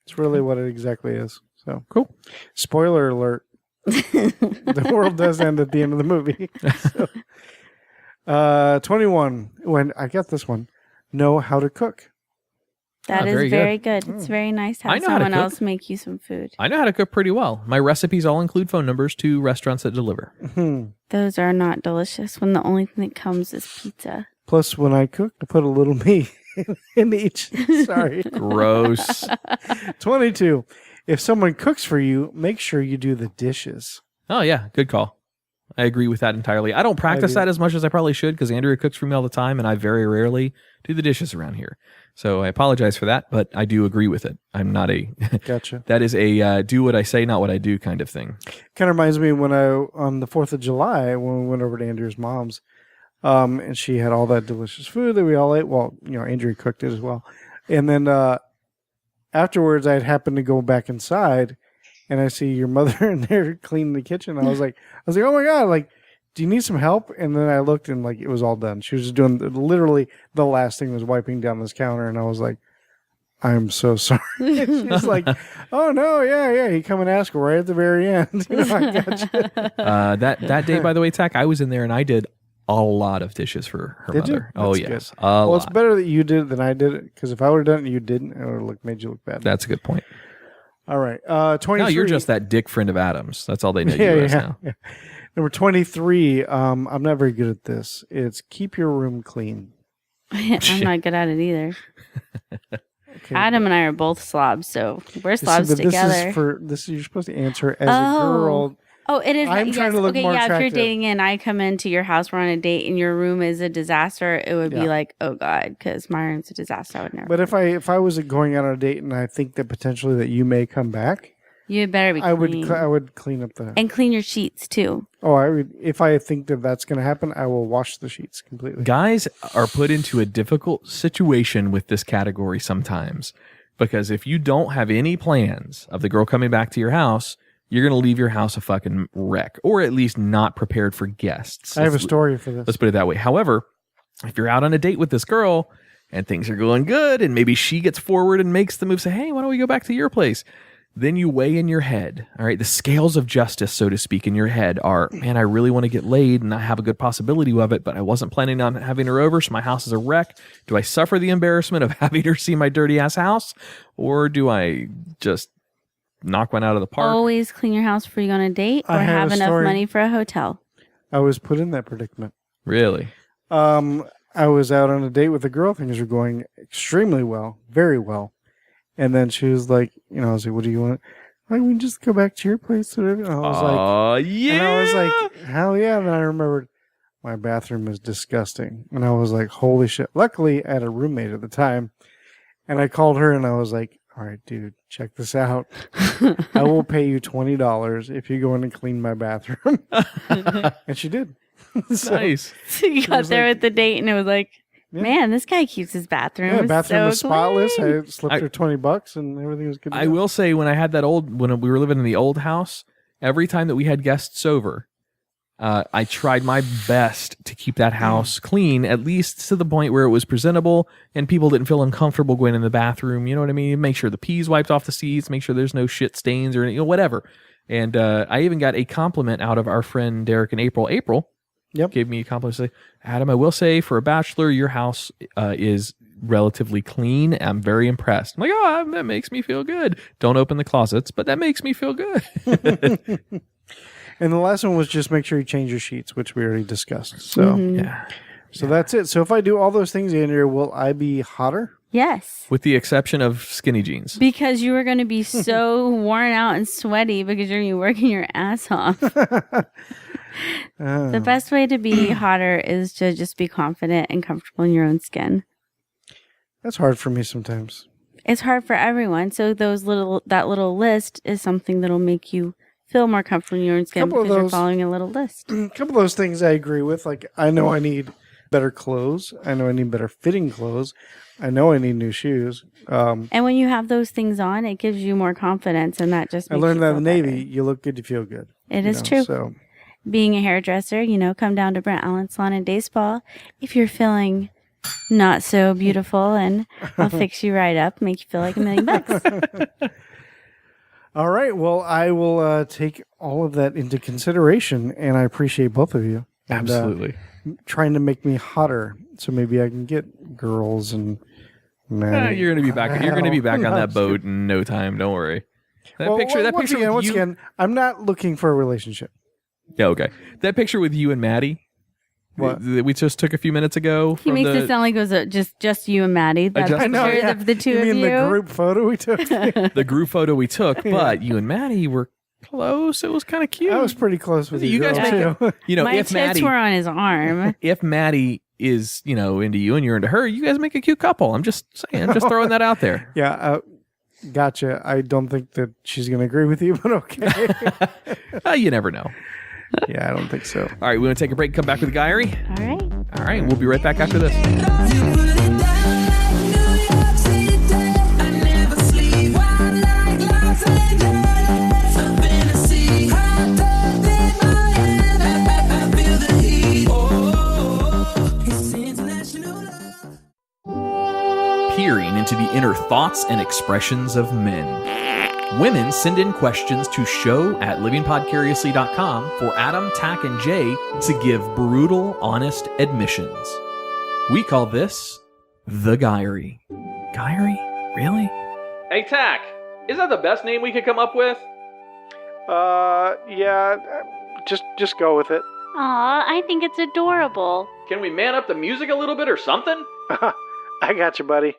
It's really what it exactly is. So Cool. spoiler alert. The world does end at the end of the movie. So, 21. When I got this one, know how to cook. That is very very good. good. It's very nice to I have know how to someone cook. else make you some food. I know how to cook pretty well. My recipes all include phone numbers to restaurants that deliver. Those are not delicious when the only thing that comes is pizza. Plus, when I cook, I put a little meat in each. Sorry. Gross. 22. If someone cooks for you, make sure you do the dishes. Oh, yeah. Good call. I agree with that entirely. I don't practice do. that as much as I probably should because Andrea cooks for me all the time, and I very rarely do the dishes around here. So I apologize for that, but I do agree with it. I'm not a... Gotcha. that is a do what I say, not what I do kind of thing. Kind of reminds me when on the 4th of July, when we went over to Andrew's mom's, and she had all that delicious food that we all ate. Well, Andrea cooked it as well. And then afterwards, I'd happened to go back inside, and I see your mother in there cleaning the kitchen. I was like, oh my God, like, do you need some help? And then I looked and like it was all done. She was just doing literally the last thing was wiping down this counter, and I was like, I'm so sorry. She's like, oh no, yeah. You come and ask her right at the very end. I got you. That day, by the way, Tack, I was in there and I did a lot of dishes for her Did you? mother. Oh, That's yes. good. Well, it's better that you did it than I did it, because if I would have done it and you didn't, it would have made you look bad. That's a good point. All right. 23. No, you're just that dick friend of Adam's. That's all they know you as now. Yeah. Number 23. I'm not very good at this. It's keep your room clean. I'm not good at it either. Okay. Adam and I are both slobs, so we're slobs but together. you're supposed to answer as a girl. Oh, it is. I'm yes. trying to look okay, more yeah, if you're attractive. dating and I come into your house, we're on a date, and your room is a disaster, it would Yeah. be like, oh God, because my room's a disaster. I would never. But if I was going out on a date and I think that potentially that you may come back, You better be clean. I would clean up the and clean your sheets too. Oh, I would. If I think that that's going to happen, I will wash the sheets completely. Guys are put into a difficult situation with this category sometimes, because if you don't have any plans of the girl coming back to your house, you're going to leave your house a fucking wreck, or at least not prepared for guests. I have a story for this. Let's put it that way. However, if you're out on a date with this girl and things are going good, and maybe she gets forward and makes the move, say, hey, why don't we go back to your place? Then you weigh in your head, all right? The scales of justice, so to speak, in your head are, man, I really want to get laid and I have a good possibility of it, but I wasn't planning on having her over, so my house is a wreck. Do I suffer the embarrassment of having her see my dirty ass house, or do I just knock one out of the park? Always clean your house before you go on a date, or have enough money for a hotel. I was put in that predicament. Really? I was out on a date with a girl. Things were going extremely well, very well. And then she was like, I was like, what do you want? Like, we just go back to your place. And I was like, yeah. And I was like, hell yeah. And then I remembered my bathroom was disgusting. And I was like, holy shit. Luckily, I had a roommate at the time. And I called her and I was like, all right, dude, check this out. I will pay you $20 if you go in and clean my bathroom. And she did. Nice. So you got there with the date and it was like, man, this guy keeps his bathroom. Yeah, the bathroom so was spotless. clean. I slipped her $20 and everything was good. I will say, when I had when we were living in the old house, every time that we had guests over, I tried my best to keep that house clean, at least to the point where it was presentable and people didn't feel uncomfortable going in the bathroom. You know what I mean? Make sure the pee's wiped off the seats, make sure there's no shit stains or whatever. And I even got a compliment out of our friend Derek and April. April gave me a compliment. Say, Adam, I will say, for a bachelor, your house is relatively clean. I'm very impressed. I'm like, oh, that makes me feel good. Don't open the closets, but that makes me feel good. And the last one was just make sure you change your sheets, which we already discussed. So So that's it. So if I do all those things, Andrea, will I be hotter? Yes. With the exception of skinny jeans. Because you are going to be so worn out and sweaty because you're going to be working your ass off. The best way to be hotter is to just be confident and comfortable in your own skin. That's hard for me sometimes. It's hard for everyone. So that little list is something that'll make you feel more comfortable in your own skin because you're following a little list. A couple of those things I agree with. Like, I know I need better clothes. I know I need better fitting clothes. I know I need new shoes. And when you have those things on, it gives you more confidence, and that just makes I learned you that feel in the Navy. better. You look good, you feel good. It is true. So, being a hairdresser, come down to Brent Allen Salon and Day Spa if you're feeling not so beautiful, and I'll fix you right up, make you feel like $1 million. All right. Well, I will take all of that into consideration, and I appreciate both of you. And, Absolutely. Trying to make me hotter, so maybe I can get girls and men. You're gonna be back. You're gonna be back on that boat in no time. Don't worry. Once again, I'm not looking for a relationship. Yeah. Okay. That picture with you and Maddie. What? That we just took a few minutes ago. He makes it sound like it was just you and Maddie. That picture of the two of you. The group photo we took? The group photo we took, but you and Maddie were close. It was kind of cute. I was pretty close with you guys. Too. My tits were on his arm. If Maddie is, into you and you're into her, you guys make a cute couple. I'm just saying. I'm just throwing that out there. Yeah. Gotcha. I don't think that she's going to agree with you, but okay. You never know. Yeah, I don't think so. All right, we're going to take a break and come back with Guyry. All All right, we'll be right back after this. Peering into the inner thoughts and expressions of men. Women send in questions to show@livingpodcariously.com for Adam, Tack, and Jay to give brutal, honest admissions. We call this the Guyry. Guyry? Really? Hey, Tack, is that the best name we could come up with? Yeah, just go with it. Aw, I think it's adorable. Can we man up the music a little bit or something? I got you, buddy.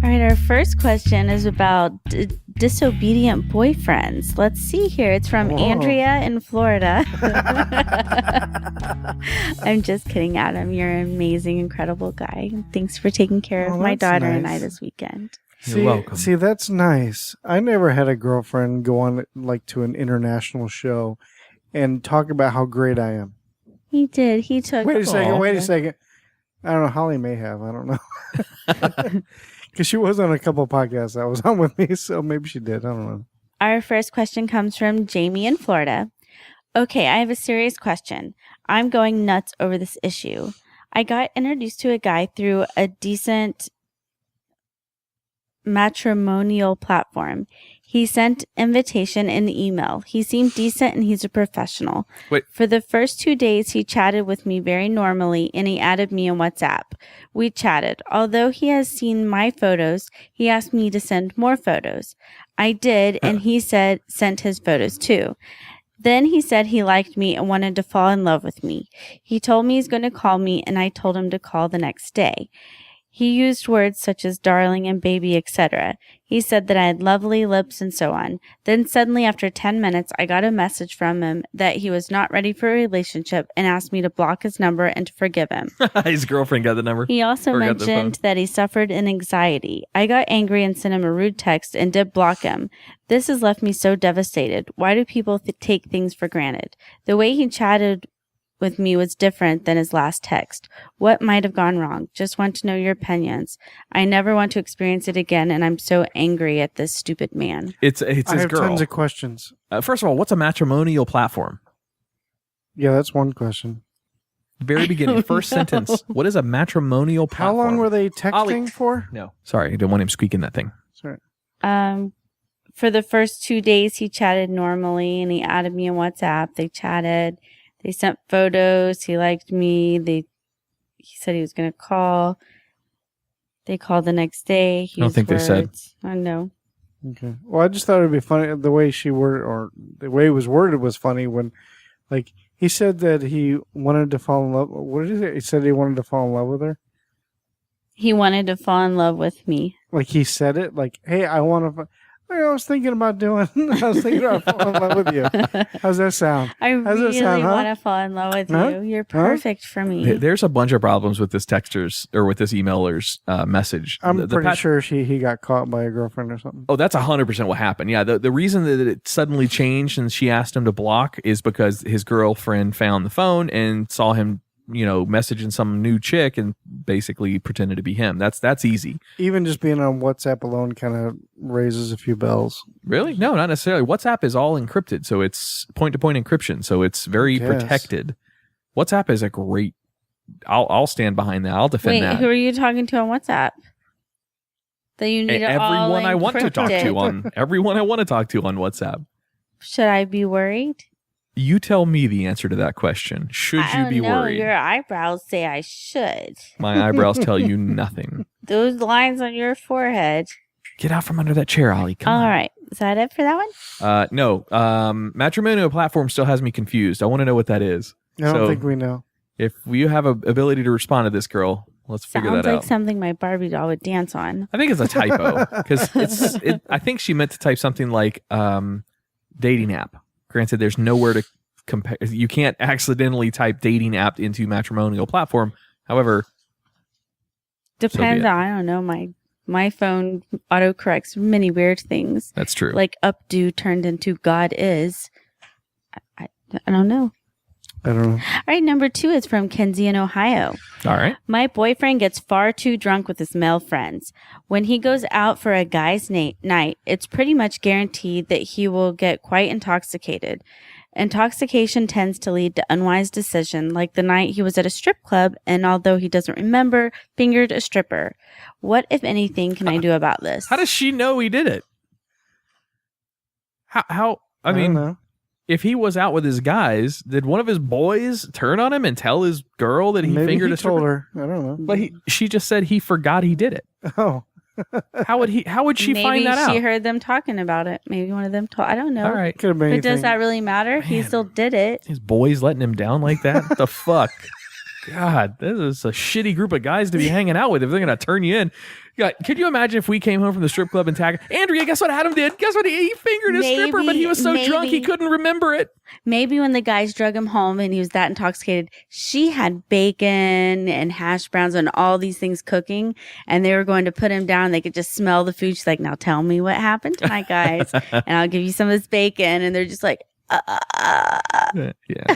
All right, our first question is about disobedient boyfriends. Let's see here. It's from Andrea in Florida. I'm just kidding, Adam. You're an amazing, incredible guy. Thanks for taking care of my daughter and I this weekend. You're welcome. See, that's nice. I never had a girlfriend go on like to an international show and talk about how great I am. He did. He took. Wait a second. I don't know. Holly may have. I don't know. Because she was on a couple of podcasts that was on with me, so maybe she did. I don't know. Our first question comes from Jamie in Florida. Okay, I have a serious question. I'm going nuts over this issue. I got introduced to a guy through a decent matrimonial platform. He sent invitation in email. He seemed decent and he's a professional. Wait. For the first 2 days, he chatted with me very normally and he added me on WhatsApp. We chatted. Although he has seen my photos, he asked me to send more photos. I did, and he sent his photos too. Then he said he liked me and wanted to fall in love with me. He told me he's going to call me, and I told him to call the next day. He used words such as darling and baby, etc. He said that I had lovely lips and so on. Then suddenly, after 10 minutes, I got a message from him that he was not ready for a relationship and asked me to block his number and to forgive him. His girlfriend got the number. He also mentioned that he suffered an anxiety. I got angry and sent him a rude text and did block him. This has left me so devastated. Why do people take things for granted? The way he chatted with me was different than his last text. What might have gone wrong? Just want to know your opinions. I never want to experience it again, and I'm so angry at this stupid man. It's I his have girl. tons of questions. First of all, what's a matrimonial platform? Yeah, that's one question. Very beginning, first sentence. What is a matrimonial platform? How long were they texting for? No, sorry, I don't want him squeaking that thing. Sorry. For the first 2 days, he chatted normally, and he added me on WhatsApp. They chatted. They sent photos. He liked me. He said he was going to call. They called the next day. I don't think they said. I know. Okay. Well, I just thought it'd be funny the way she worded, or the way it was worded was funny when, like, he said that he wanted to fall in love. What did he say? He said he wanted to fall in love with her. He wanted to fall in love with me. Like he said it, like, "Hey, I want to." I was thinking about doing. I was thinking about falling in love with you. How's that sound? I really sound, want to fall in love with you. You're perfect for me. There's a bunch of problems with this texter's or with this emailer's message. I'm pretty sure he got caught by a girlfriend or something. Oh, that's 100% what happened. Yeah, the reason that it suddenly changed and she asked him to block is because his girlfriend found the phone and saw him, messaging some new chick and basically pretended to be him. That's easy. Even just being on WhatsApp alone kind of raises a few bells. Really? No, not necessarily. WhatsApp is all encrypted, so it's point-to-point encryption, so it's very protected. WhatsApp is a great. I'll stand behind that. I'll defend that. Wait, who are you talking to on WhatsApp? That you need everyone I want to talk to on everyone I want to talk to on WhatsApp. Should I be worried? You tell me the answer to that question. Should you be worried? Your eyebrows say I should. My eyebrows tell you nothing. Those lines on your forehead. Get out from under that chair, Ollie. Come on. All right. Is that it for that one? No. Matrimonial platform still has me confused. I want to know what that is. I don't think we know. If you have an ability to respond to this girl, let's figure that out. Sounds like something my Barbie doll would dance on. I think it's a typo because I think she meant to type something like dating app. Granted, there's nowhere to compare. You can't accidentally type dating app into matrimonial platform. However, depends on, I don't know, my phone autocorrects many weird things. That's true. Like updo turned into God is. I don't know. I don't know. All right, number 2 is from Kenzie in Ohio. All right. My boyfriend gets far too drunk with his male friends. When he goes out for a guy's night, it's pretty much guaranteed that he will get quite intoxicated. Intoxication tends to lead to unwise decisions, like the night he was at a strip club, and although he doesn't remember, fingered a stripper. What, if anything, can I do about this? How does she know he did it? How? I mean, don't know. If he was out with his guys, did one of his boys turn on him and tell his girl that he fingered a stripper? Told her. I don't know. But she just said he forgot he did it. Oh. How would she find that out? Maybe she heard them talking about it. Maybe one of them told. I don't know. All right. Could have been But anything. does that really matter? Man, he still did it. His boys letting him down like that? What the fuck? God, this is a shitty group of guys to be hanging out with if they're going to turn you in. God, could you imagine if we came home from the strip club and tagged Andrea? Guess what Adam did? Guess what? He fingered his stripper, but he was so drunk he couldn't remember it. Maybe when the guys drug him home and he was that intoxicated, she had bacon and hash browns and all these things cooking, and they were going to put him down. They could just smell the food. She's like, now tell me what happened tonight, guys, and I'll give you some of this bacon. And they're just like, Yeah.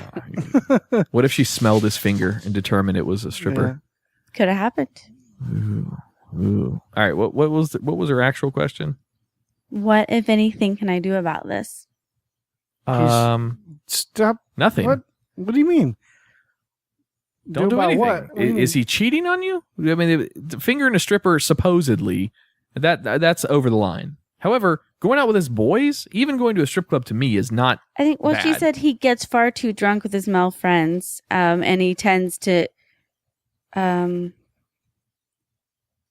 What if she smelled his finger and determined it was a stripper? Could have happened. Ooh. All right. What was her actual question? What, if anything, can I do about this? Stop. Nothing. What do you mean? Don't do anything. What? Is he cheating on you? I mean, the fingering a stripper supposedly that's over the line. However, going out with his boys, even going to a strip club, to me is not. I think she bad. said he gets far too drunk with his male friends, and he tends to,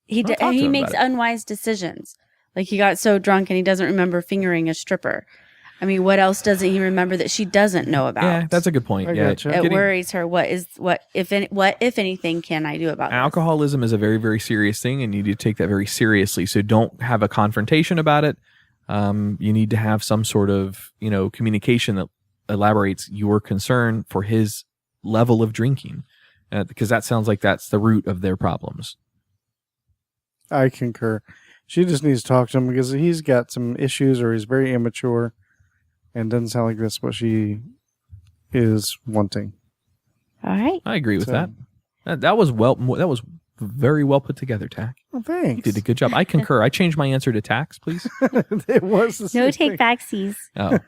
he makes unwise decisions. Like he got so drunk and he doesn't remember fingering a stripper. I mean, what else doesn't he remember that she doesn't know about? Yeah, that's a good point. It worries her. What if anything can I do about alcoholism is a very, very serious thing, and you need to take that very seriously. So don't have a confrontation about it. You need to have some sort of communication that elaborates your concern for his level of drinking, because that sounds like that's the root of their problems. I concur. She just needs to talk to him because he's got some issues, or he's very immature. And doesn't sound like that's what she is wanting. All right. I agree with that. That was very well put together, Tack. Well, thanks. You did a good job. I concur. I changed my answer to Tax, please. It was the same No take thing. backsies. Oh.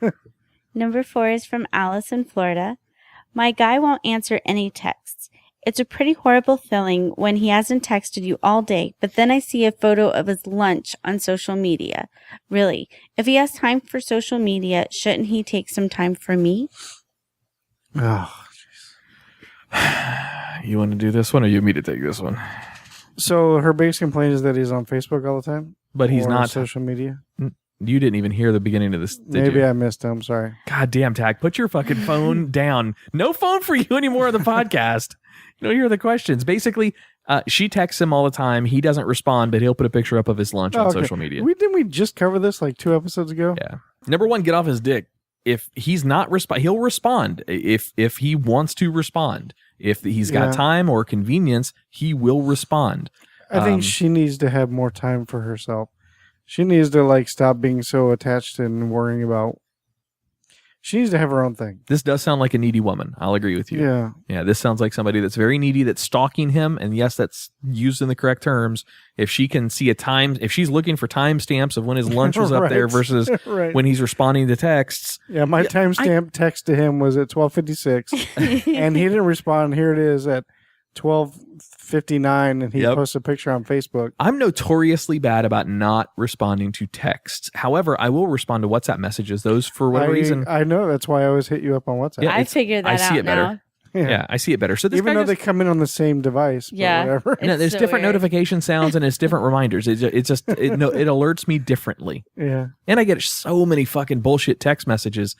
Number 4 is from Alice in Florida. My guy won't answer any texts. It's a pretty horrible feeling when he hasn't texted you all day, but then I see a photo of his lunch on social media. Really, if he has time for social media, shouldn't he take some time for me? Oh, You want to do this one, or you want me to take this one? so her biggest complaint is that he's on Facebook all the time? But he's Or not. social media? You didn't even hear the beginning of this, did Maybe you? I missed him. Sorry. God damn, Tack. Put your fucking phone down. No phone for you anymore on the podcast. You don't hear the questions. Basically, she texts him all the time. He doesn't respond, but he'll put a picture up of his lunch on social media. Didn't we just cover this like 2 episodes ago? Yeah. Number 1, get off his dick. If he's not he'll respond. If he wants to respond. If he's got time or convenience, he will respond. I think she needs to have more time for herself. She needs to stop being so attached and worrying about. She needs to have her own thing. This does sound like a needy woman. I'll agree with you. Yeah. Yeah, this sounds like somebody that's very needy, that's stalking him. And yes, that's used in the correct terms. If she can see if she's looking for timestamps of when his lunch was up there versus when he's responding to texts. Yeah, my timestamp text to him was at 12:56, and he didn't respond. Here it is at 12:59, and he posted a picture on Facebook. I'm notoriously bad about not responding to texts. However, I will respond to WhatsApp messages. Those, for whatever reason. I know. That's why I always hit you up on WhatsApp. Yeah, I figured that out I see it better. now. Yeah, I see it better. So this Even guy though they come in on the same device. Yeah. Whatever. No, there's so different weird. notification sounds and it's different reminders. It alerts me differently. Yeah. And I get so many fucking bullshit text messages,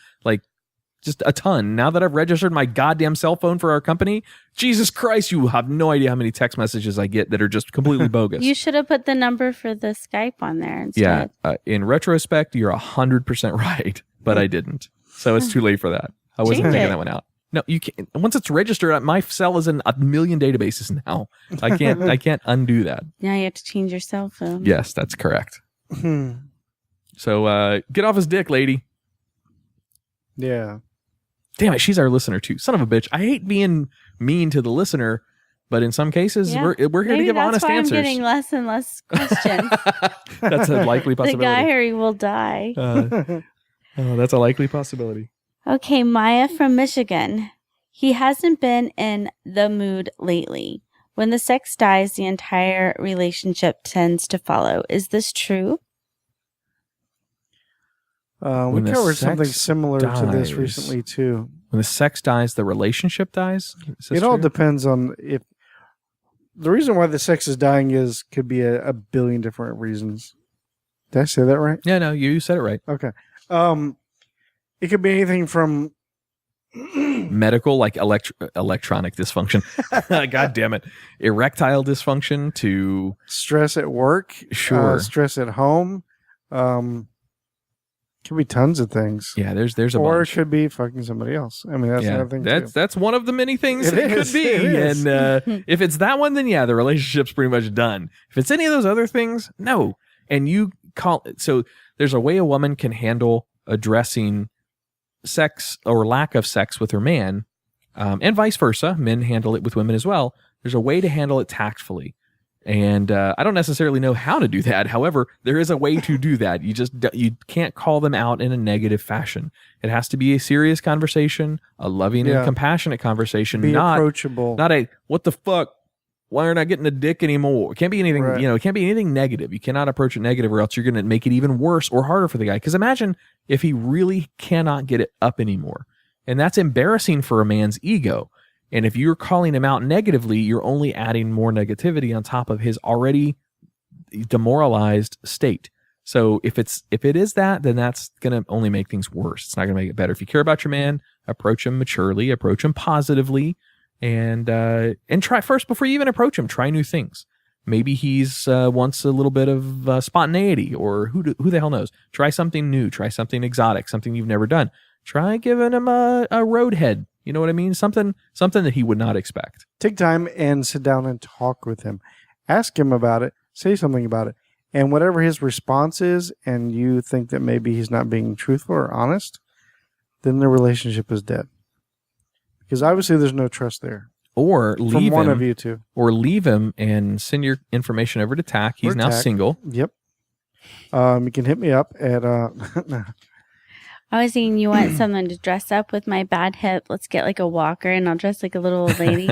just a ton. Now that I've registered my goddamn cell phone for our company, Jesus Christ, you have no idea how many text messages I get that are just completely bogus. You should have put the number for the Skype on there instead. Yeah. In retrospect, you're 100% right, but I didn't. So it's too late for that. I wasn't Change taking it. that one out. No, you can't. Once it's registered, my cell is in 1 million databases now. I can't undo that. Now you have to change your cell phone. Yes, that's correct. So get off his dick, lady. Yeah. Damn it, she's our listener too. Son of a bitch. I hate being mean to the listener, but in some cases, Yeah. we're here Maybe to give that's honest why answers. I'm getting less and less questions. That's a likely The possibility. guy or he will die. That's a likely possibility. Okay, Maya from Michigan. He hasn't been in the mood lately. When the sex dies, the entire relationship tends to follow. Is this true? We When the covered something sex similar to this dies. recently too. When the sex dies, the relationship dies? Is this It all true? depends on if the reason why the sex is dying could be a billion different reasons. Did I say that right? Yeah, no, you said it right. Okay. It could be anything from medical, like electronic dysfunction. God damn it. Erectile dysfunction to stress at work, stress at home. Could be tons of things. Yeah, there's a or bunch. it could be fucking somebody else. I mean, that's another thing too. That's one of the many things it could be. And if it's that one, then yeah, the relationship's pretty much done. If it's any of those other things, no. And you call so there's a way a woman can handle addressing sex or lack of sex with her man, and vice versa. Men handle it with women as well. There's a way to handle it tactfully. And I don't necessarily know how to do that. However, there is a way to do that. You can't call them out in a negative fashion. It has to be a serious conversation, a loving and compassionate conversation. Be not approachable. Not a what the fuck. Why aren't I getting a dick anymore? It can't be anything. Right. It can't be anything negative. You cannot approach it negative, or else you're going to make it even worse or harder for the guy. Because imagine if he really cannot get it up anymore, and that's embarrassing for a man's ego. And if you're calling him out negatively, you're only adding more negativity on top of his already demoralized state. So if it is that, then that's going to only make things worse. It's not going to make it better. If you care about your man, approach him maturely, approach him positively, and try first before you even approach him. Try new things. Maybe he's wants a little bit of spontaneity, or who the hell knows? Try something new. Try something exotic, something you've never done. Try giving him a roadhead. You know what I mean? Something that he would not expect. Take time and sit down and talk with him. Ask him about it. Say something about it. And whatever his response is, and you think that maybe he's not being truthful or honest, then the relationship is dead. Because obviously there's no trust there. Or leave from one him, of you two. Or leave him and send your information over to TAC. He's now single. Yep. You can hit me up at I was thinking you want someone to dress up with my bad hip. Let's get like a walker and I'll dress like a little old lady.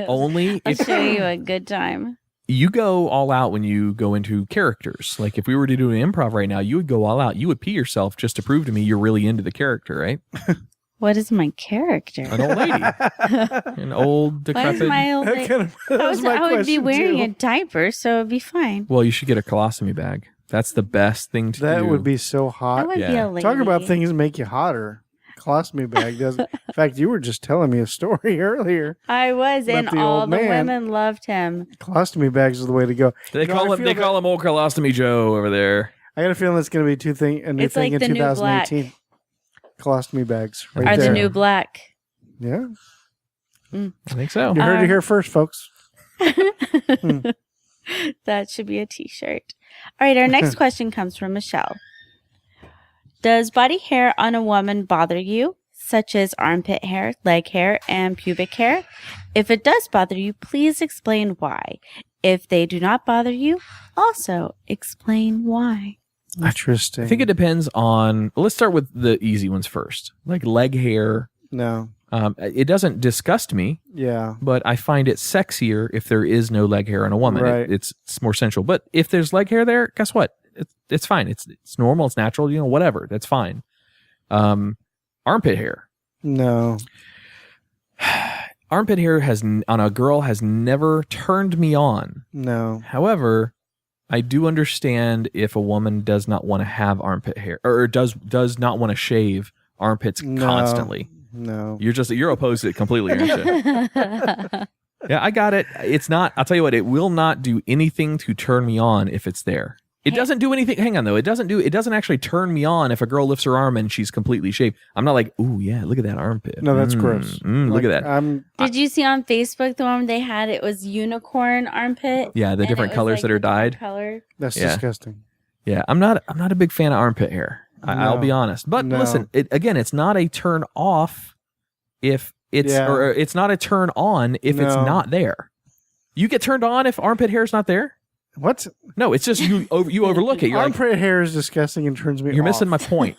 Only I'll show you a good time. You go all out when you go into characters. Like if we were to do an improv right now, you would go all out. You would pee yourself just to prove to me you're really into the character, right? What is my character? An old lady. An old decrepit. What is my old lady? I would be wearing a diaper, so it'd be fine. Well, you should get a colostomy bag. That's the best thing to do. That would be so hot. I would be a lady. Talk about things that make you hotter. Colostomy bag doesn't. In fact, you were just telling me a story earlier. I was, and all the women loved him. Colostomy bags is the way to go. They call him old Colostomy Joe over there. I got a feeling it's going to be a new thing in 2018. Colostomy bags are the new black. Yeah. I think so. You heard it here first, folks. That should be a t-shirt. All right, our next question comes from Michelle. Does body hair on a woman bother you, such as armpit hair, leg hair, and pubic hair? If it does bother you, please explain why. If they do not bother you, also explain why. Interesting. I think it depends on. Let's start with the easy ones first. Like leg hair. No. It doesn't disgust me. Yeah. But I find it sexier if there is no leg hair on a woman. Right. It's more sensual. But if there's leg hair there, guess what? It's fine. It's normal. It's natural. Whatever. That's fine. Armpit hair. No. Armpit hair on a girl has never turned me on. No. However, I do understand if a woman does not want to have armpit hair or does not want to shave armpits constantly. No. You're opposed to it completely, aren't you? Yeah, I got it. It's not, I'll tell you what, it will not do anything to turn me on if it's there. It doesn't do anything. Hang on though. It doesn't actually turn me on if a girl lifts her arm and she's completely shaved. I'm not like, ooh yeah, look at that armpit. No, that's gross. Look at that. Did you see on Facebook the one they had? It was unicorn armpit. Yeah, the different colors that are dyed. Color. That's disgusting. Yeah, I'm not a big fan of armpit hair. I'll be honest. But listen, it's not a turn off if it's or it's not a turn on if it's not there. You get turned on if armpit hair is not there? What? No, it's just you overlook it. You're armpit hair is disgusting and turns me off. You're missing my point.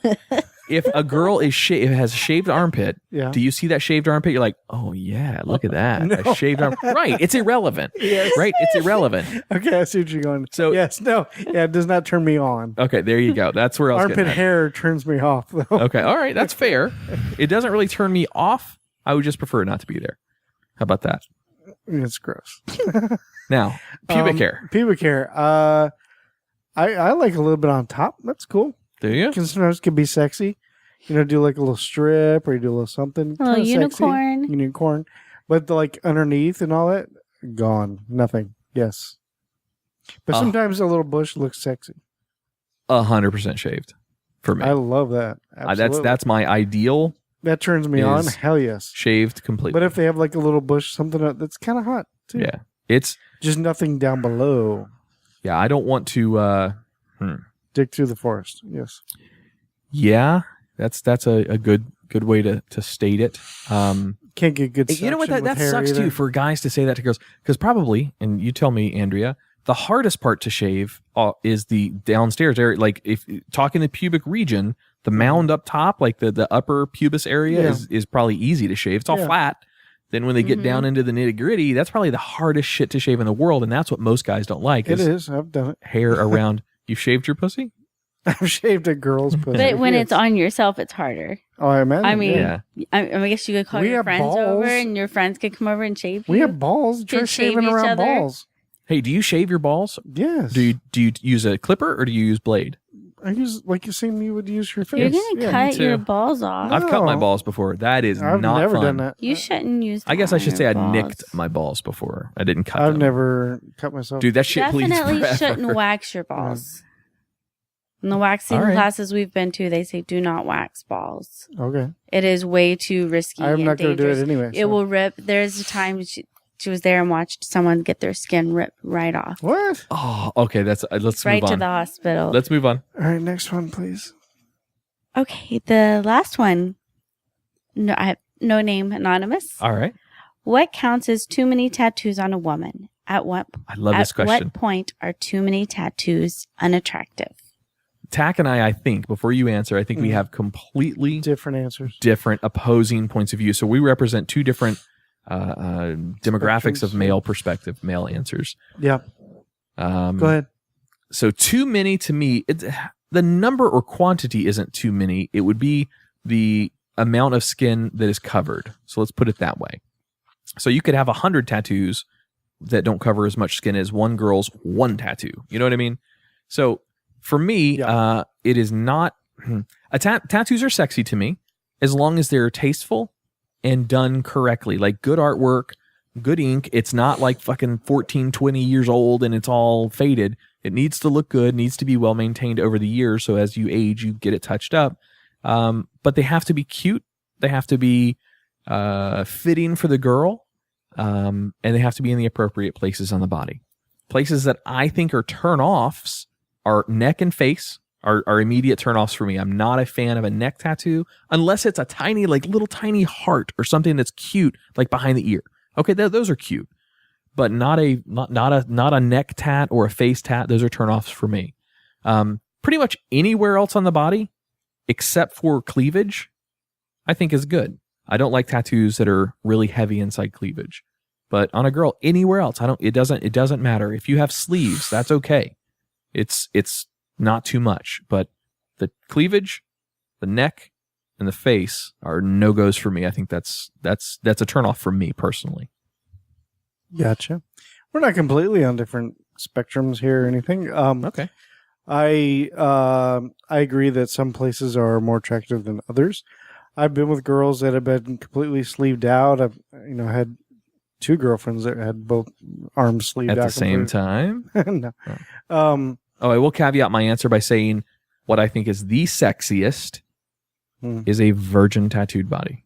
If a girl has a shaved armpit, do you see that shaved armpit? You're like, oh yeah, look at that. A shaved armpit. Right. It's irrelevant. Yes. Right? It's irrelevant. Okay, I see what you're going. So yes, no. Yeah, it does not turn me on. Okay, there you go. That's where I was armpit hair turns me off though. Okay, all right, that's fair. It doesn't really turn me off. I would just prefer it not to be there. How about that? It's gross. Now, pubic hair. Pubic hair. I like a little bit on top. That's cool. Do you? Because sometimes it can be sexy. do like a little strip or you do a little something. A little kinda unicorn. Sexy. Unicorn. But like underneath and all that, gone. Nothing. Yes. But sometimes a little bush looks sexy. 100% shaved for me. I love that. Absolutely. That's my ideal. That turns me on. is Hell yes. Shaved completely. But if they have like a little bush, something that's kind of hot too. yeah, it's Just nothing down below. yeah. I don't want to. Dig through the forest. Yes. Yeah, that's a good way to state it. Can't get good. You know what? suction That with hair sucks either. too for guys to say that to girls because probably, and you tell me, Andrea, the hardest part to shave is the downstairs area. Like if talking the pubic region, the mound up top, like the upper pubis area, is probably easy to shave. It's all flat. Then when they get down into the nitty gritty, that's probably the hardest shit to shave in the world, and that's what most guys don't like. It is. I've done it. Hair around. You shaved your pussy? I've shaved a girl's pussy. But when Yes. it's on yourself, it's harder. Oh, I imagine. I mean, Yeah. I guess you could call We your have friends over, balls. and your friends could come over and shave you. we have balls. Try Could shave shaving each around other. balls. Hey, do you shave your balls? Yes. Do you use a clipper or do you use blade? I use like you seen you would use your face. You're gonna Yeah. cut too. your balls off. I've cut my No. balls before. That is I've not never fun. done that. You shouldn't use. I guess I should say I balls. nicked my balls before. I didn't cut I've them. never cut myself. Dude, that shit bleeds Definitely forever. shouldn't wax your balls. In the waxing All right. classes we've been to, they say do not wax balls. Okay. It is way too risky. I'm and not going to do dangerous. it anyway. It will rip. There's a time she was there and watched someone get their skin ripped right off, What? Oh, okay. That's let's right move to on. the hospital. Let's move on. All right, next one, please. Okay, the last one. No, I have no name, anonymous. All right. What counts as too many tattoos on a woman? At what? I love this At question. what point are too many tattoos unattractive? Tack and I think before you answer, I think we Mhm. have completely Different answers. different opposing points of view. So we represent two different demographics of Spectrums. male perspective, male answers. Yeah. Go ahead. So too many to me, the number or quantity isn't too many. It would be the amount of skin that is covered. So let's put it that way. So you could have 100 tattoos that don't cover as much skin as one girl's one tattoo. You know what I mean? So for me, it is not. Tattoos are sexy to me as long as they're tasteful and done correctly, like good artwork, good ink. It's not like fucking 14, 20 years old and it's all faded. It needs to look good, needs to be well maintained over the years. So as you age, you get it touched up. But they have to be cute. They have to be fitting for the girl. And they have to be in the appropriate places on the body. Places that I think are turn-offs are neck and face are immediate turn-offs for me. I'm not a fan of a neck tattoo unless it's a tiny, like little tiny heart or something that's cute, like behind the ear. Okay, those are cute, but not a neck tat or a face tat. Those are turn-offs for me. Pretty much anywhere else on the body, except for cleavage, I think is good. I don't like tattoos that are really heavy inside cleavage, but on a girl, anywhere else, it doesn't matter. If you have sleeves, that's okay. It's not too much, but the cleavage, the neck, and the face are no-goes for me. I think that's a turnoff for me personally. Gotcha. We're not completely on different spectrums here or anything. Okay. I agree that some places are more attractive than others. I've been with girls that have been completely sleeved out. I've had two girlfriends that had both arms sleeved At out the same completely. time? No. I will caveat my answer by saying what I think is the sexiest is a virgin tattooed body.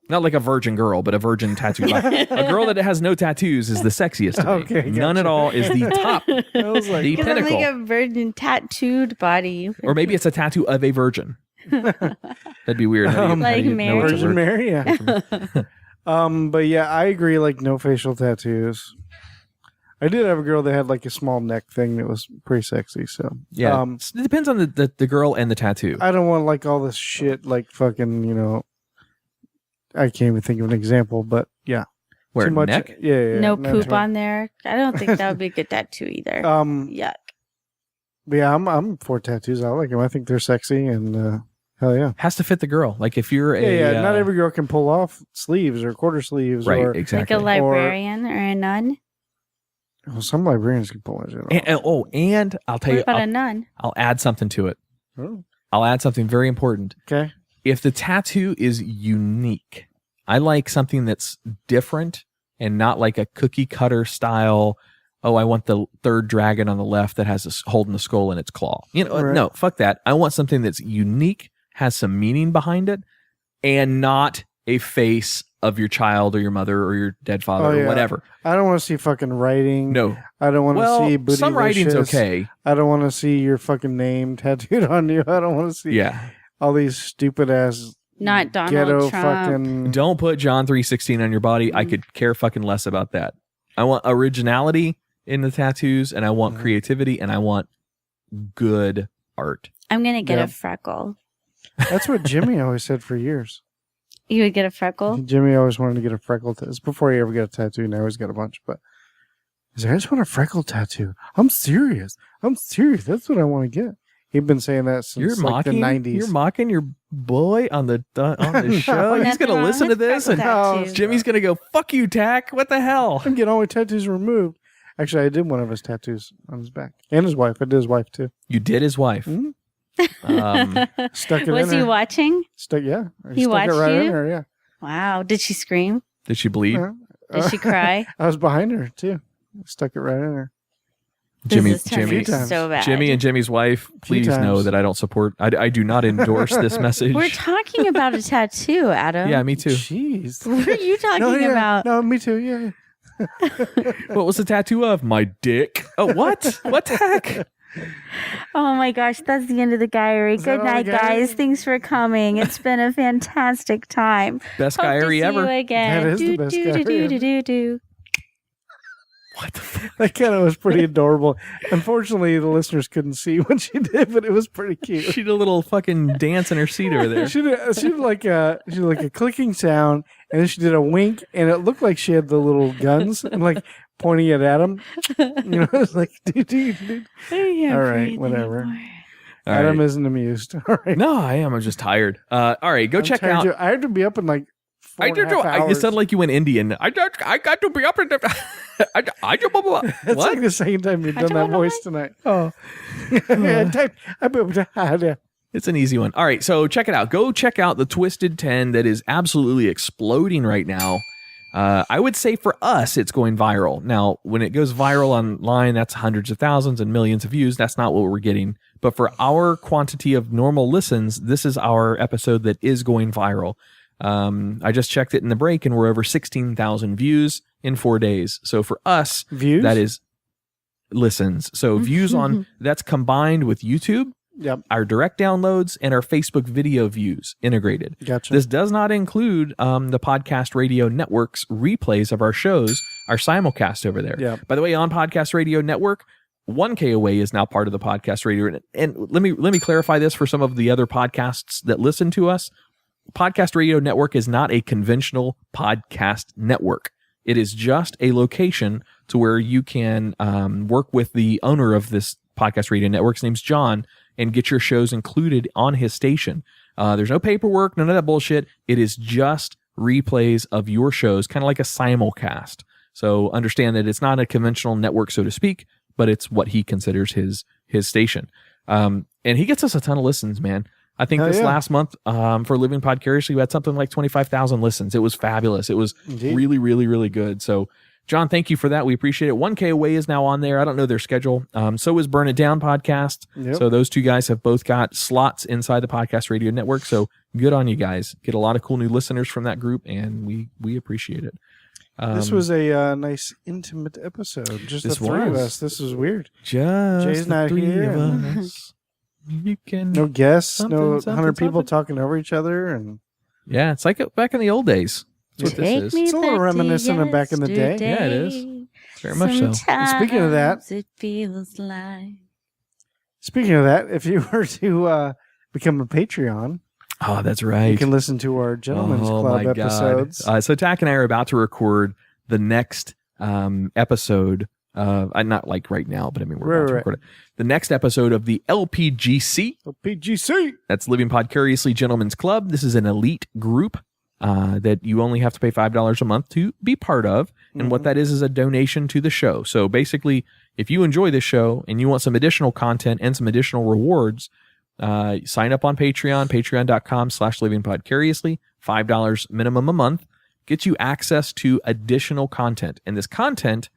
Not like a virgin girl, but a virgin tattooed body. A girl that has no tattoos is the sexiest to me. Okay, None gotcha. at all is the top, I was like, the Because I'm pinnacle. like a virgin tattooed body. Or maybe it's a tattoo of a virgin. That'd be weird. How do you Like know Mary. it's a Virgin virgin? Mary, yeah. But yeah, I agree. Like no facial tattoos. I did have a girl that had like a small neck thing that was pretty sexy. So Yeah, it depends on the girl and the tattoo. I don't want like all this shit like fucking I can't even think of an example, but yeah, Where too much. neck? Yeah. No not poop too much. on there. I don't think that would be a good tattoo either. Yuck. But yeah, I'm for tattoos. I like them. I think they're sexy and hell yeah. Has to fit the girl. Like if you're Yeah. Not every girl can pull off sleeves or quarter sleeves. right, Or, exactly. Like a librarian or a nun. well, some librarians can pull that shit off. And I'll tell What you, about a nun? I'll add something to it. Oh, I'll add something very important. okay. if the tattoo is unique, I like something that's different and not like a cookie cutter style. Oh, I want the third dragon on the left that has holding the skull in its claw. Right. No, fuck that. I want something that's unique, has some meaning behind it, and not a face of your child or your mother or your dead father or whatever. I don't want to see fucking writing. No. I don't want to see bootylicious. Some writing's okay. I don't want to see your fucking name tattooed on you. I don't want to see all these stupid ass Not Donald ghetto Trump. fucking. Don't put John 3:16 on your body. I could care fucking less about that. I want originality in the tattoos, and I want creativity, and I want good art. I'm going to get a freckle. That's what Jimmy always said for years. You would get a freckle? Jimmy always wanted to get a freckle. It's before he ever got a tattoo. Now he's got a bunch, but he's like, I just want a freckle tattoo. I'm serious. That's what I want to get. He'd been saying that since the 90s. You're mocking your boy on the show. He's gonna listen to this, and Jimmy's gonna go, "Fuck you, Tack. What the hell?" I'm getting all my tattoos removed. Actually, I did one of his tattoos on his back, and his wife. I did his wife too. You did his wife. Mm-hmm. Stuck it in Was he her. watching? Yeah. He stuck watched it right you? in her. Yeah. Wow. Did she scream? Did she bleed? Did she cry? I was behind her too. Stuck it right in her. Jimmy, This is turning so bad. Jimmy and Jimmy's wife, please know that I don't support. I do not endorse this message. We're talking about a tattoo, Adam. Yeah, me too. Jeez. What are you talking about? No, me too. Yeah. What was the tattoo of? My dick. Oh, what? What the heck? Oh my gosh, that's the end of the diary. Good night, guys. Thanks for coming. It's been a fantastic time. Best Hope diary to see ever. You again. That is the best diary do. What the fuck? That kind of was pretty adorable. Unfortunately, the listeners couldn't see what she did, but it was pretty cute. She did a little fucking dance in her seat over there. She did like a clicking sound, and then she did a wink, and it looked like she had the little guns and like pointing it at him. It's like, dude. All right, whatever. All Adam right. isn't amused. All right. No, I am. I'm just tired. All right, go check out. I had to be up in like 4.5 hours. You sound like you went Indian. I got to be up in the. That's what? like the second time you've done that voice tonight. Oh. It's an easy one. All right, so check it out. Go check out the Twisted 10 that is absolutely exploding right now. I would say for us, it's going viral. Now, when it goes viral online, that's hundreds of thousands and millions of views. That's not what we're getting. But for our quantity of normal listens, this is our episode that is going viral. I just checked it in the break, and we're over 16,000 views in 4 days. So for us, views? That is listens. So views on that's combined with YouTube, our direct downloads, and our Facebook video views integrated. Gotcha. This does not include the Podcast Radio Network's replays of our shows, our simulcast over there. Yep. By the way, on Podcast Radio Network, 1K Away is now part of the Podcast Radio. And let me clarify this for some of the other podcasts that listen to us. Podcast Radio Network is not a conventional podcast network. It is just a location to where you can work with the owner of this Podcast Radio Network. His name's John, and get your shows included on his station. There's no paperwork, none of that bullshit. It is just replays of your shows, kind of like a simulcast. So understand that it's not a conventional network, so to speak, but it's what he considers his station. And he gets us a ton of listens, man. I think last month for Living Podcariously, we had something like 25,000 listens. It was fabulous. It was really, really, really good. So, John, thank you for that. We appreciate it. 1K Away is now on there. I don't know their schedule. So is Burn It Down podcast. Yep. So those two guys have both got slots inside the Podcast Radio Network. So good on you guys. Get a lot of cool new listeners from that group, and we appreciate it. This was a nice, intimate episode. Just the three of us. This was weird. Just Jay's the not three here. of us. You can no guests, no 100 people talking over each other, and yeah, it's like back in the old days. That's what this is. It's a little reminiscent of back in the day. Yeah, it is. Very much so. Speaking of that, it feels like. Speaking of that, if you were to become a Patreon, oh, that's right, you can listen to our Gentlemen's Club episodes. So Tack and I are about to record the next episode. Not like right now, but I mean we're about to record it. The next episode of the LPGC. That's Living Podcariously Gentlemen's Club. This is an elite group that you only have to pay $5 a month to be part of. And what that is a donation to the show. So basically, if you enjoy this show and you want some additional content and some additional rewards, Sign up on Patreon, patreon.com/livingpodcariously, $5 minimum a month, gets you access to additional content. And this content,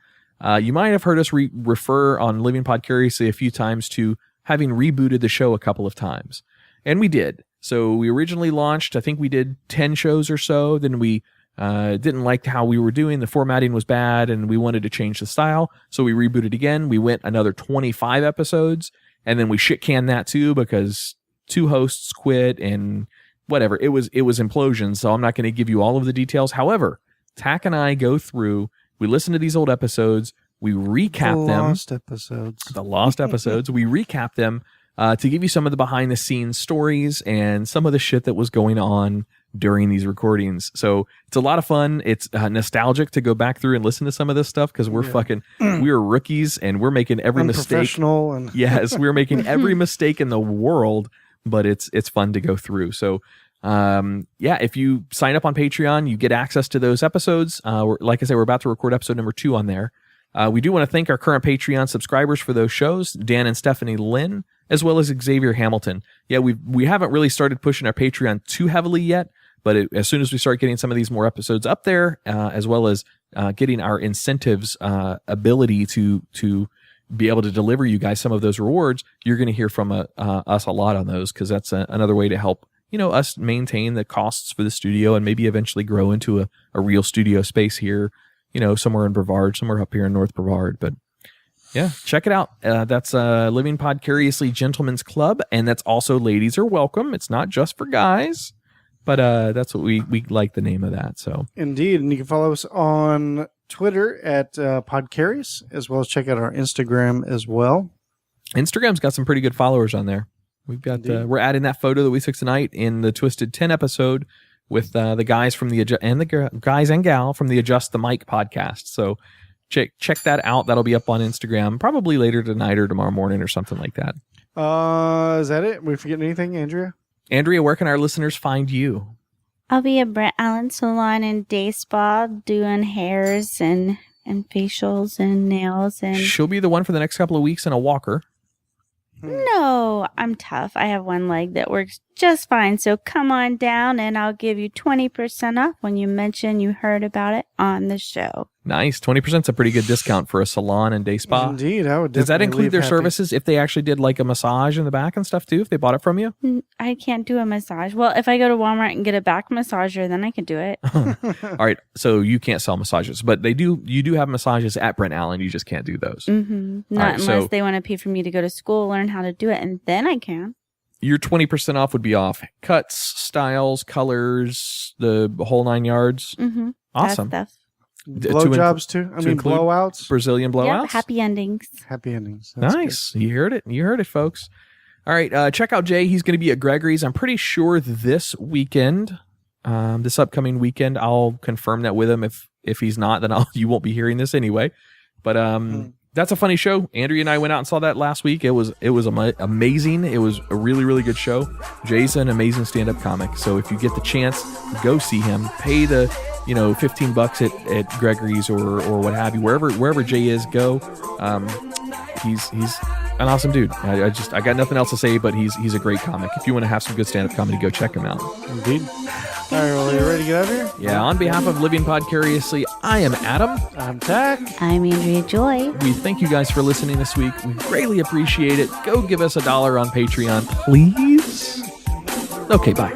you might have heard us refer on Living Podcariously a few times to having rebooted the show a couple of times. And we did. So we originally launched, I think we did 10 shows or so. Then we didn't like how we were doing. The formatting was bad and we wanted to change the style. So we rebooted again. We went another 25 episodes and then we shit canned that too because 2 hosts quit and whatever. It was implosion. So I'm not going to give you all of the details. However, Tack and I go through, we listen to these old episodes, we recap them. The lost episodes. We recap them to give you some of the behind the scenes stories and some of the shit that was going on during these recordings. So it's a lot of fun. It's nostalgic to go back through and listen to some of this stuff because we're we're rookies and we're making every mistake. Yes, we're making every mistake in the world, but it's fun to go through. So if you sign up on Patreon, you get access to those episodes. Like I said, we're about to record episode number 2 on there. We do want to thank our current Patreon subscribers for those shows, Dan and Stephanie Lynn, as well as Xavier Hamilton. Yeah, we haven't really started pushing our Patreon too heavily yet, but as soon as we start getting some of these more episodes up there, as well as getting our incentives ability to be able to deliver you guys some of those rewards, you're going to hear from us a lot on those because that's another way to help us maintain the costs for the studio and maybe eventually grow into a real studio space here, somewhere in Brevard, somewhere up here in North Brevard. But yeah, check it out. That's Living Podcariously Gentlemen's Club, and that's also Ladies Are Welcome. It's not just for guys, but that's what we like the name of that. So indeed, and you can follow us on Twitter at Podcarious, as well as check out our Instagram as well. Instagram's got some pretty good followers on there. We've got we're adding that photo that we took tonight in the Twisted 10 episode with the guys from the guys and gal from the Adjust the Mic podcast. So check that out. That'll be up on Instagram probably later tonight or tomorrow morning or something like that. Is that it? We forgetting anything, Andrea? Andrea, where can our listeners find you? I'll be at Brent Allen Salon and Day Spa doing hairs and facials and nails. And she'll be the one for the next couple of weeks in a walker. No, I'm tough. I have one leg that works just fine. So come on down and I'll give you 20% off when you mention you heard about it on the show. Nice. 20% is a pretty good discount for a salon and day spa. Indeed. I would. Does that include their services if they actually did like a massage in the back and stuff too, if they bought it from you? I can't do a massage. Well, if I go to Walmart and get a back massager, then I can do it. All right. So you can't sell massages, but you do have massages at Brent Allen. You just can't do those. Mm-hmm. Not unless they want to pay for me to go to school, learn how to do it, and then I can. Your 20% off would be off cuts, styles, colors, the whole 9 yards. Mm-hmm. Awesome. That stuff. Blowjobs too. I mean, blowouts. Brazilian blowouts. Yep, happy endings. Happy endings. That's nice. Good. You heard it, folks. All right. Check out Jay. He's going to be at Gregory's. I'm pretty sure this weekend, this upcoming weekend. I'll confirm that with him. If he's not, then you won't be hearing this anyway. But that's a funny show. Andrea and I went out and saw that last week. It was amazing. It was a really, really good show. Jay's an amazing stand-up comic. So if you get the chance, go see him. Pay the $15 at Gregory's or what have you. Wherever Jay is, go. He's an awesome dude. I got nothing else to say, but he's a great comic. If you want to have some good stand-up comedy, go check him out. Indeed. All right, well, are you ready to get out of here? Yeah, on behalf of Living Podcariously, I am Adam. I'm Tack. I'm Andrea Joy. We thank you guys for listening this week. We greatly appreciate it. Go give us $1 on Patreon, please. Okay, bye.